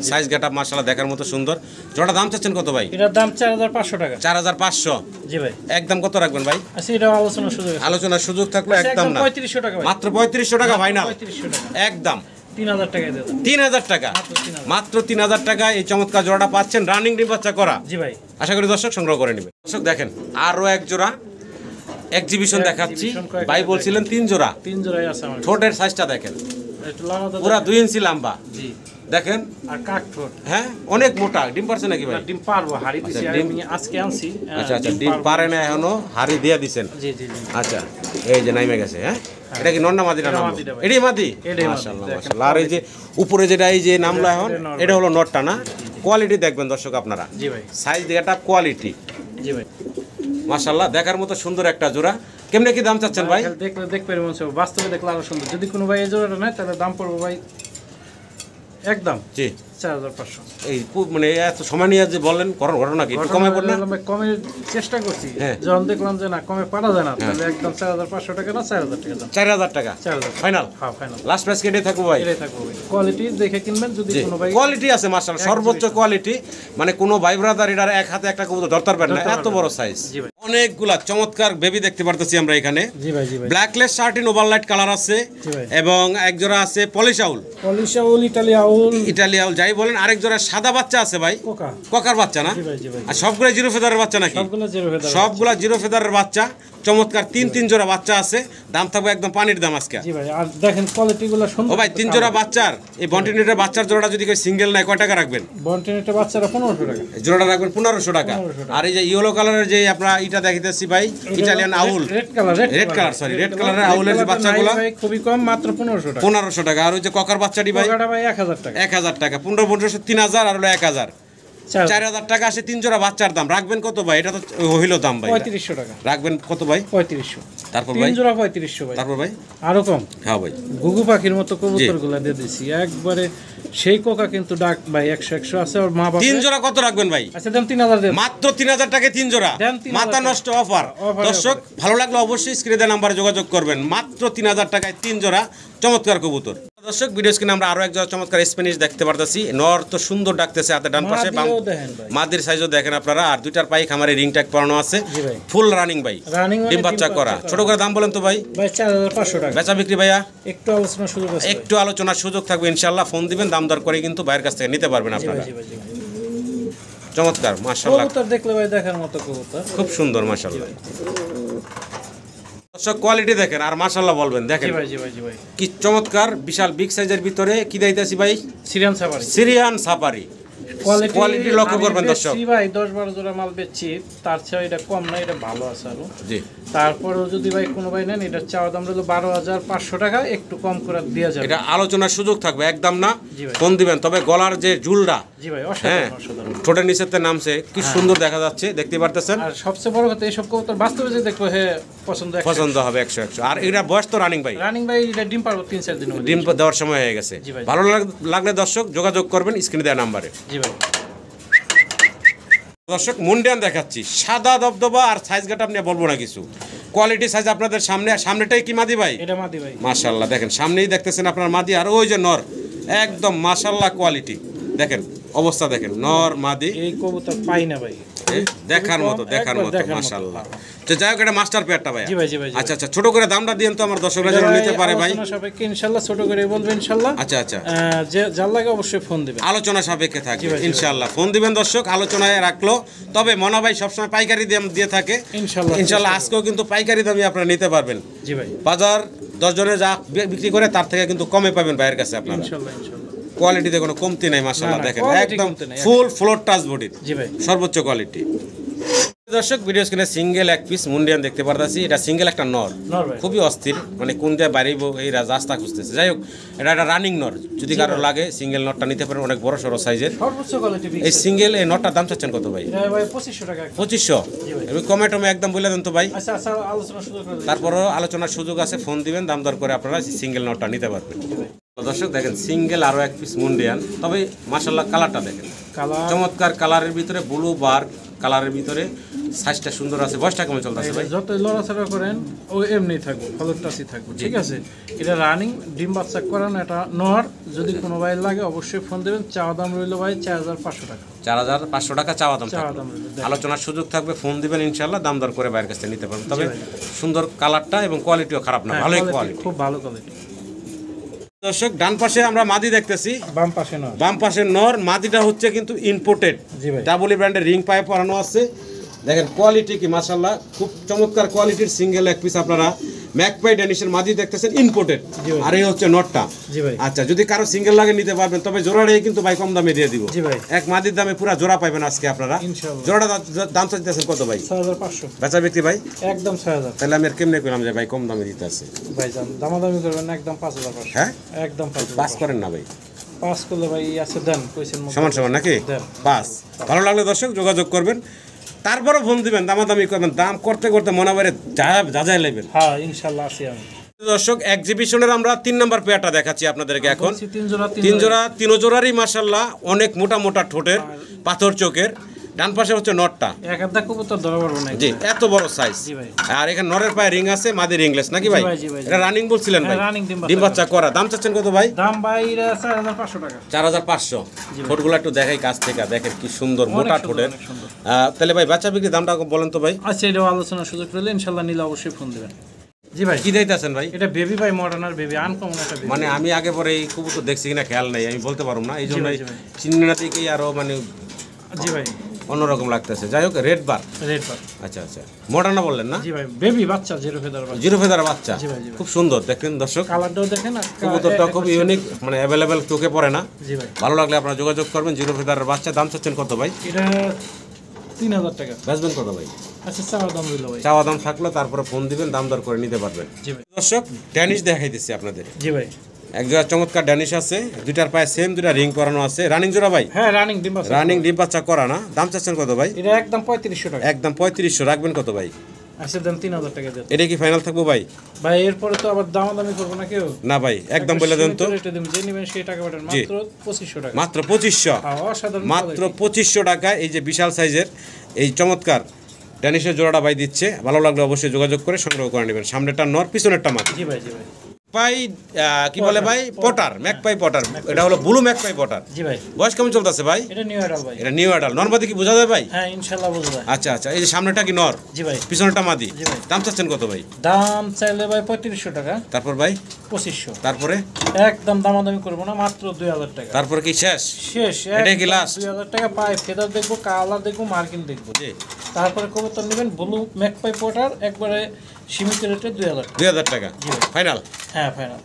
সাইজ গেটআপ মাশাআল্লাহ দেখার মতো সুন্দর। জোড়া দাম চাচ্ছেন কত ভাই? এটার দাম 4500 টাকা। 4500। জি ভাই। একদম কত রাখবেন ভাই? আচ্ছা, এটা আলোচনার সুযোগ আছে। আলোচনার সুযোগ থাকলে আচ্ছা, একদম না, 3500 টাকা ভাই। মাত্র 3500 টাকা ফাইনাল। 3500 টাকা। একদম 3000 টাকা দিয়ে দাও। 3000 টাকা। মাত্র 3000 টাকা এই চমৎকার জোড়াটা পাচ্ছেন, রানিং ডিম বাচ্চা করা। জি ভাই। আশা করি দর্শক সংগ্রহ করে নেবেন। দর্শক দেখেন, আরো এক জোড়া এক্সিবিশন দেখাচ্ছি। ভাই বলছিলেন 3 জোড়া। 3 জোড়াই আছে আমার। ঠোঁটের সাইজটা দেখেন, একটু লম্বা দাও। পুরা 2 ইঞ্চি লম্বা। জি। দেখেন, আর কাক ঠোঁট। হ্যাঁ, অনেক মোটা। ডিম পারছে নাকি ভাই? ডিম পারবো, হাড়ি দিছি। আচ্ছা, আমি আজকে আনছি। আচ্ছা আচ্ছা, ডিম পারে না এখনো, হাড়ি দিয়ে দিছেন। জি জি জি। আচ্ছা, এই যে নাইমে গেছে। হ্যাঁ, এটা কি নন্না মাদিরা এটা নাম? মাদিটা ভাই। এটাই মাদি। এটাই মাদি, মাশাআল্লাহ দেখেন। মাশাআল্লাহ। আর এই যে উপরে যেটা এই যে নামলা এখন, এটা নর এটা হলো নটটা না? কোয়ালিটি দেখবেন দর্শক আপনারা, জি ভাই। সাইজ এটা কোয়ালিটি জি ভাই। মাশাআল্লাহ দেখার মতো সুন্দর একটা জোড়া। কেমনে কি দাম চাচ্ছেন ভাই? দেখলে দেখবে মনে হচ্ছে, বাস্তবে দেখলে আরো সুন্দর। যদি কোনো ভাই এই জোড়াটা নেয় তাহলে দাম পড়বে ভাই একদম জি 4500। এই মানে এত সময় নিয়ে যে বলেন ঘটনা কি একটু কমে পড়ে না? কমের চেষ্টা করছি, হ্যাঁ। যখন দেখলাম যে না কমে পারা যায় না, তাহলে একদম 4500 টাকা না 4000 টাকা দাম। 4000 টাকা 4000 ফাইনাল। হ্যাঁ ফাইনাল, লাস্ট প্রাইস কেটে থাকবো ভাই। এটাই থাকবো ভাই। কোয়ালিটি দেখে কিনবেন, যদি কোনো ভাই কোয়ালিটি আছে মাশাআল্লাহ, সর্বোচ্চ কোয়ালিটি, মানে কোনো ভাই ব্রাদার এটার এক হাতে একটা কবুতর ধরতে পারবেন না, এত বড় সাইজ। জি ভাই। অনেকগুলা চমৎকার বেবি দেখতে পারতেছি আমরা এখানে। জি ভাই জি ভাই। ব্ল্যাকলেস শার্টিন ওভারলাইট কালার আছে জি ভাই। এবং এক জোড়া আছে পলিশ আউল, পলিশ আউল, ইটালি আউল, ইটালি আউল যাই বলেন, আরেক জোড়া সাদা বাচ্চা আছে ভাই, কোকা। কোকার বাচ্চা না? জি ভাই জি ভাই। আর সবগুলো জিরো ফেদারের বাচ্চা নাকি? সবগুলো জিরো ফেদার। সবগুলা জিরো ফেদারের বাচ্চা, চমৎকার তিন জোড়া বাচ্চা আছে, দাম থাকবে একদম পানির দাম আজকে। জি ভাই, আর দেখেন কোয়ালিটি গুলো সুন্দর। ও ভাই 3 জোড়া বাচ্চার এই বন্টিনেটের বাচ্চার জোড়াটা যদি কেউ সিঙ্গেল নেয় কয় টাকা রাখবেন? বন্টিনেটের বাচ্চারা 1500 টাকা। এই জোড়াটা রাখবেন 1500 টাকা। 1500 টাকা। আর এই যে ইয়েলো কালারের যে আপনারা এটা দেখিতেছি ভাই, Italian owl, red colour, red colour sorry red কালারের আউলের যে বাচ্চাগুলো ভাই খুবই কম, মাত্র 1500 টাকা। 1500 টাকা। আর ওই যে ককার বাচ্চাটি ভাই কোকাটা ভাই 1000 টাকা। 1000 টাকা। 1500 3000 আর হলো 1000, 4000 টাকা আসে 3 জোড়া বাচ্চার দাম। রাখবেন কত ভাই? এটা তো হইল দাম ভাই, 3500 টাকা। রাখবেন কত ভাই? 3500। তারপর ভাই 3 জোড়া 3500 ভাই। তারপর ভাই আরো কম। হ্যাঁ ভাই, গুগু পাখির মতো কবুতর গুলা দিয়ে দিছি একবারে, সেই কোকা কিন্তু ডাক ভাই 100 আছে। আর মা বাবা 3 জোড়া কত রাখবেন ভাই? আচ্ছা দেন 3000 দেন। মাত্র 3000 টাকায় 3 জোড়া, দেন 3000 মাথা নষ্ট অফার। অফার, দর্শক ভালো লাগলে অবশ্যই স্ক্রিনে দেওয়া নাম্বারে যোগাযোগ করবেন। মাত্র 3000 টাকায় 3 জোড়া চমৎকার কবুতর। দর্শক ভিডিও স্ক্রিনে আমরা আরো এক জোড়া চমৎকার স্প্যানিশ দেখতে পারতেছি। নর তো সুন্দর ডাকতেছে, হাতে ডান পাশে বাম মাদিও দেখেন ভাই। মাদির সাইজও দেখেন আপনারা। আর দুইটার পাই খামারে রিং ট্যাগ পরানো আছে, জি ভাই। ফুল রানিং ভাই, রানিং মানে ডিম বাচ্চা করা। ছোট করে দাম বলেন তো ভাই? ভাই 4500 টাকা। বেচা বিক্রি ভাইয়া একটু আলোচনার সুযোগ আছে। একটু আলোচনার সুযোগ থাকবে ইনশাআল্লাহ। ফোন দিবেন, দাম দর করে কিন্তু ভাইয়ের কাছ থেকে নিতে পারবেন জি ভাই আপনারা। জি ভাই জি ভাই। চমৎকার মাশাআল্লাহ, কবুতর দেখলে ভাই দেখার মতো কবুতর। খুব সুন্দর মাশাআল্লাহ। দর্শক কোয়ালিটি দেখেন আর মাশাআল্লাহ বলবেন। দেখেন জি ভাই জি ভাই জি ভাই। কি চমৎকার বিশাল বিগ সাইজের ভিতরে কি দিতেছি ভাই? Syrian safari. Syrian safari. Quality লক্ষ্য করবেন দর্শক। জি ভাই 10-12 জোড়া মাল বেচছি, তার চেয়ে এটা কম না, এটা ভালো আছে আরো। জি তারপরেও যদি ভাই কোনো ভাই নেন, এটা চাওয়া দাম হলো 12500 টাকা, একটু কম করে দেওয়া যাবে। এটা আলোচনার সুযোগ থাকবে একদম না। জি ভাই। ফোন দিবেন। তবে গলার যে জুলটা, জি ভাই হ্যাঁ অসাধারণ অসাধারণ। ঠোঁটের নিচেতে নামছে, কি সুন্দর দেখা যাচ্ছে, দেখতে পারতেছেন। আর সবচেয়ে বড় কথা, এইসব কবুতর বাস্তবে যে দেখবো হে পছন্দ পছন্দ হবে 100 আর এটা বয়স তো রানিং ভাই, রানিং ভাই। এটা ডিম পারবো 3-4 দিনের মধ্যে। ডিম দেওয়ার সময় হয়ে গেছে। জি ভাই। ভালো লাগলে দর্শক যোগাযোগ করবেন স্ক্রিনে দেওয়া নাম্বারে। জি ভাই। দর্শক মুন্ডিয়ান দেখাচ্ছি, সাদা দবদবা আর সাইজ গাটা আপনি বলবো না কিছু। কোয়ালিটি সাইজ আপনাদের সামনেটাই কি মাদি ভাই? এটা মাদি ভাই। মাশাআল্লাহ দেখেন, সামনেই দেখতেছেন আপনার মাদি। আর ওই যে নর, একদম মাশাআল্লাহ কোয়ালিটি দেখেন, অবস্থা দেখেন, নর মাদি এই কবুতর পাই না ভাই, দেখার মতো একবার দেখার মতো। মাশাআল্লাহ। তো যাই হোক, এটা মাস্টার পেয়ারটা ভাই। জি ভাই জি ভাই জি ভাই। আচ্ছা আচ্ছা, ছোট করে দামটা দিয়েন তো আমার দর্শকরা যেন নিতে পারে ভাই। আলোচনা সাপেক্ষে ইনশাআল্লাহ ছোট করে বলবেন ইনশাআল্লাহ। আচ্ছা আচ্ছা, যে যার লাগে অবশ্যই ফোন দিবেন। আলোচনা সাপেক্ষে থাকবে জি ভাই, জি ভাই। ইনশাআল্লাহ। ফোন দিবেন দর্শক, আলোচনায় রাখলো। তবে মনা ভাই সবসময় পাইকারি দাম দিয়ে থাকে ইনশাআল্লাহ। ইনশাআল্লাহ আজকেও কিন্তু পাইকারি দামে আপনারা নিতে পারবেন। জি ভাই বাজার 10 জনে যা বিক্রি করে তার থেকে কিন্তু কমে পাবেন ভাইয়ের কাছে আপনারা। ইনশাআল্লাহ ইনশাআল্লাহ। কোয়ালিটিতে কোনো কমতি নাই মাশাআল্লাহ। না, না, দেখেন quality একদম কমতি নাই, ফুল ফ্লোর টাচ বডির জি ভাই। সর্বোচ্চ কোয়ালিটি। দর্শক ভিডিও স্ক্রিনে সিঙ্গেল এক পিস মুন্ডিয়ান দেখতে পারতাছি। এটা সিঙ্গেল একটা নর, নর ভাই। খুবই অস্থির, মানে কোন জায়গায় বাড়িব এই রাস্তা খুঁজতেছে। যাই হোক, এটা একটা রানিং নর, যদি কারো লাগে সিঙ্গেল নটটা নিতে পারেন, অনেক বড় সড়ো সাইজের। সর্বোচ্চ কোয়ালিটি এই সিঙ্গেল এই নটটার দাম চাচ্ছেন কত ভাই? এটা ভাই 2500 টাকা। 2500। জি ভাই। আমি কমে টমে একদম বলে দেন তো ভাই। আচ্ছা আচ্ছা, আলোচনা সুযোগ করে দিন। তারপরও আলোচনার সুযোগ আছে, ফোন দিবেন, দাম দর করে আপনারা সিঙ্গেল নটটা নিতে পারবেন। তো দর্শক দেখেন সিঙ্গেল আরো এক পিস মুন্ডিয়ান, তবে মাশাআল্লাহ কালারটা দেখেন, কালার চমৎকার কালারের ভিতরে, ব্লু বার কালারের ভিতরে, সাইজটা সুন্দর আছে। বয়সটা কেমন চলতেছে ভাই? যত লড়াচড়া করেন ও এমনি থাকবো, ফলের টাচই থাকবো, ঠিক আছে। এটা রানিং ডিম বাচ্চা করানো এটা নর, যদি কোনো ভাই লাগে অবশ্যই ফোন দেবেন। চাওয়া দাম রইল ভাই 4500 টাকা। 4500 টাকা চাওয়া দাম চাওয়া থাকবে। দাম রইল। আলোচনার সুযোগ থাকবে, ফোন দিবেন ইনশাআল্লাহ, দাম দর করে বাইরের কাছে নিতে পারবেন। তবে সুন্দর কালারটা এবং কোয়ালিটিও খারাপ না, ভালোই কোয়ালিটি, খুব ভালো কোয়ালিটি। দর্শক ডান পাশে আমরা মাদি দেখতেছি, বাম পাশে নর। বাম পাশে নর। মাদিটা হচ্ছে কিন্তু ইম্পোর্টেড, জি ভাই। ডাবলি ব্র্যান্ডের রিং পায়ে পরানো আছে। দেখেন কোয়ালিটি কি মাশাআল্লাহ, খুব চমৎকার কোয়ালিটির সিঙ্গেল এক পিস আপনারা ম্যাকপাই ড্যানিশের মাদি দেখতেছেন, ইম্পোর্টেড। জি ভাই। আর এই হচ্ছে নটটা। জি ভাই। আচ্ছা, যদি কারো সিঙ্গেল লাগে নিতে পারবেন, তবে জোড়াটাই কিন্তু ভাই কম দামে দিয়ে দিব। জি ভাই। এক মাদির দামে পুরো জোড়া পাবেন আজকে আপনারা। ইনশাআল্লাহ। জোড়াটা দাম চাইতেছেন কত ভাই? 6500। বেচা বিক্রি ভাই একদম 6000। তাহলে আমি আর কেমনে কইলাম যে ভাই কম দামে দিতে আছে? ভাই জান দামাদামি করবেন না, একদম 5500। হ্যাঁ একদম 5000। পাস করেন না ভাই, 5 করলে ভাই আছে দেন, কইছেন মতো। সমান সমান নাকি? দেন। পাস। ভালো লাগলে দর্শক যোগাযোগ করবেন, তারপরও ফোন দিবেন, দামাদামি করবেন, দাম করতে করতে মনে করে যা যা নেবেন। হ্যাঁ ইনশাআল্লাহ আছি আমি। দর্শক এক্সিবিশনের আমরা 3 নাম্বার পেয়ারটা দেখাচ্ছি আপনাদেরকে এখন। বলছি তিন জোড়া তিন জোড়ারই মাশাআল্লাহ অনেক মোটা মোটা ঠোঁটের, পাথর চোখের। ডান পাশে হচ্ছে নটটা, এক আধা কবুতর ধরা পড়বো না। জি এত বড় সাইজ। জি ভাই। আর এখানে নরের পায়ে রিং আছে, মাদির রিংলেস নাকি ভাই? জি ভাই, জি ভাই, জি। এটা রানিং বলছিলেন ভাই? হ্যাঁ, running ডিম বাচ্চা ডিম বাচ্চা করা। দাম চাচ্ছেন কত ভাই? দাম ভাই 4500 টাকা। 4500। ঠোঁটগুলো একটু দেখাই কাছ থেকে, দেখেন কি সুন্দর মোটা অনেক সুন্দর, ঠোঁটের। অনেক সুন্দর। তাহলে ভাই বাচ্চা বিক্রি দামটা বলেন তো ভাই। আচ্ছা, এটাও আলোচনার সুযোগ পেলে ইনশাল্লাহ নিলে অবশ্যই ফোন দেবেন। জি ভাই। কি দিতেছেন ভাই? এটা বেবি ভাই, মডার্নার বেবি, আনকমন একটা বেবি। মানে আমি আগে পরে এই কবুতর দেখছি কিনা খেয়াল নেই, আমি বলতে পারবো না, এই জন্য জি ভাই। চিন্না থেকেই আরো মানে জি ভাই। অন্যরকম লাগতেছে। যাই হোক, রেড বার। রেড বার। আচ্ছা আচ্ছা, মডার্না বললেন না? জি ভাই, বেবি বাচ্চা, জিরো ফেদার বাচ্চা। জিরো ফেদার বাচ্চা। জি ভাই, জি ভাই। খুব সুন্দর, দেখেন দর্শক কালারটাও দেখেন। কবুতরটা খুব ইউনিক, মানে অ্যাভেলেবেল, চোখে পড়ে না। জি ভাই। ভালো লাগলে আপনারা যোগাযোগ করবেন। জিরো ফেদারের বাচ্চা। দাম চাচ্ছেন কত ভাই? এটা 3000 টাকা। বেচবেন কত ভাই? আচ্ছা, চাওয়া দাম হইলো ভাই। চাওয়া দাম থাকলে তারপরে ফোন দিবেন, দাম দর করে নিতে পারবেন। জি ভাই। দর্শক ড্যানিশ দেখাইতেছি আপনাদের। জি ভাই। এক জোড়া চমৎকার ড্যানিশ আছে, দুইটার পায়ে সেম, দুইটা রিং করানো আছে। রানিং জোড়া ভাই? হ্যাঁ, রানিং ডিম বাচ্চা। রানিং ডিম বাচ্চা করা না? দাম চাচ্ছেন কত ভাই? এটা একদম 3500 টাকা। একদম 3500। রাখবেন কত ভাই? আচ্ছা, দাম 3000 টাকা দেন এটা কি ফাইনাল থাকবো ভাই? ভাই। এরপরে তো আবার দামাদামি করবো না কেউ। না ভাই, একদম বলে দেন তো। এটা দিন, যে নেবেন সেই টাকা পাঠান। জি। মাত্র 2500 টাকা। মাত্র 2500। হ্যাঁ, অসাধারণ মাত্র quality। 2500 টাকায় এই যে বিশাল সাইজের এই চমৎকার ড্যানিশের জোড়াটা ভাই দিচ্ছে। ভালো লাগলে অবশ্যই যোগাযোগ করে সংগ্রহ করে নেবেন। সামনেরটা নর, পিছনেরটা মাদি। জি ভাই, জি ভাই। পাই কি বলে ভাই? Potter, magpie Potter. এটা হলো ব্লু ম্যাকপাই পটার। জি ভাই। বয়স কেমন চলতেছে ভাই? এটা নিউ অ্যাডাল ভাই। এটা নিউ অ্যাডাল। নর মাদি কি বোঝা যায় ভাই? হ্যাঁ, ইনশাআল্লাহ বুঝবে। আচ্ছা আচ্ছা, এই যে সামনেটা কি নর, জি ভাই। পিছনেরটা মাদি। জি ভাই। দাম চাচ্ছেন কত ভাই? দাম চাইলে ভাই 3500 টাকা। তারপর ভাই? 2500। তারপরে? একদম দামাদামি করবো না, মাত্র 2000 টাকা। তারপর কি শেষ? শেষ। এটাই কি একদম last? 2000 টাকা পাই। ফেদার দেখবো, কালার দেখবো, মার্কিং দেখবো। জি। তারপরে কবুতর নেবেন ব্লু ম্যাকপাই পটার, একবারে সীমিত রেটে 2000 টাকা। 2000 টাকা জি ভাই। ফাইনাল? হ্যাঁ, ফাইনাল।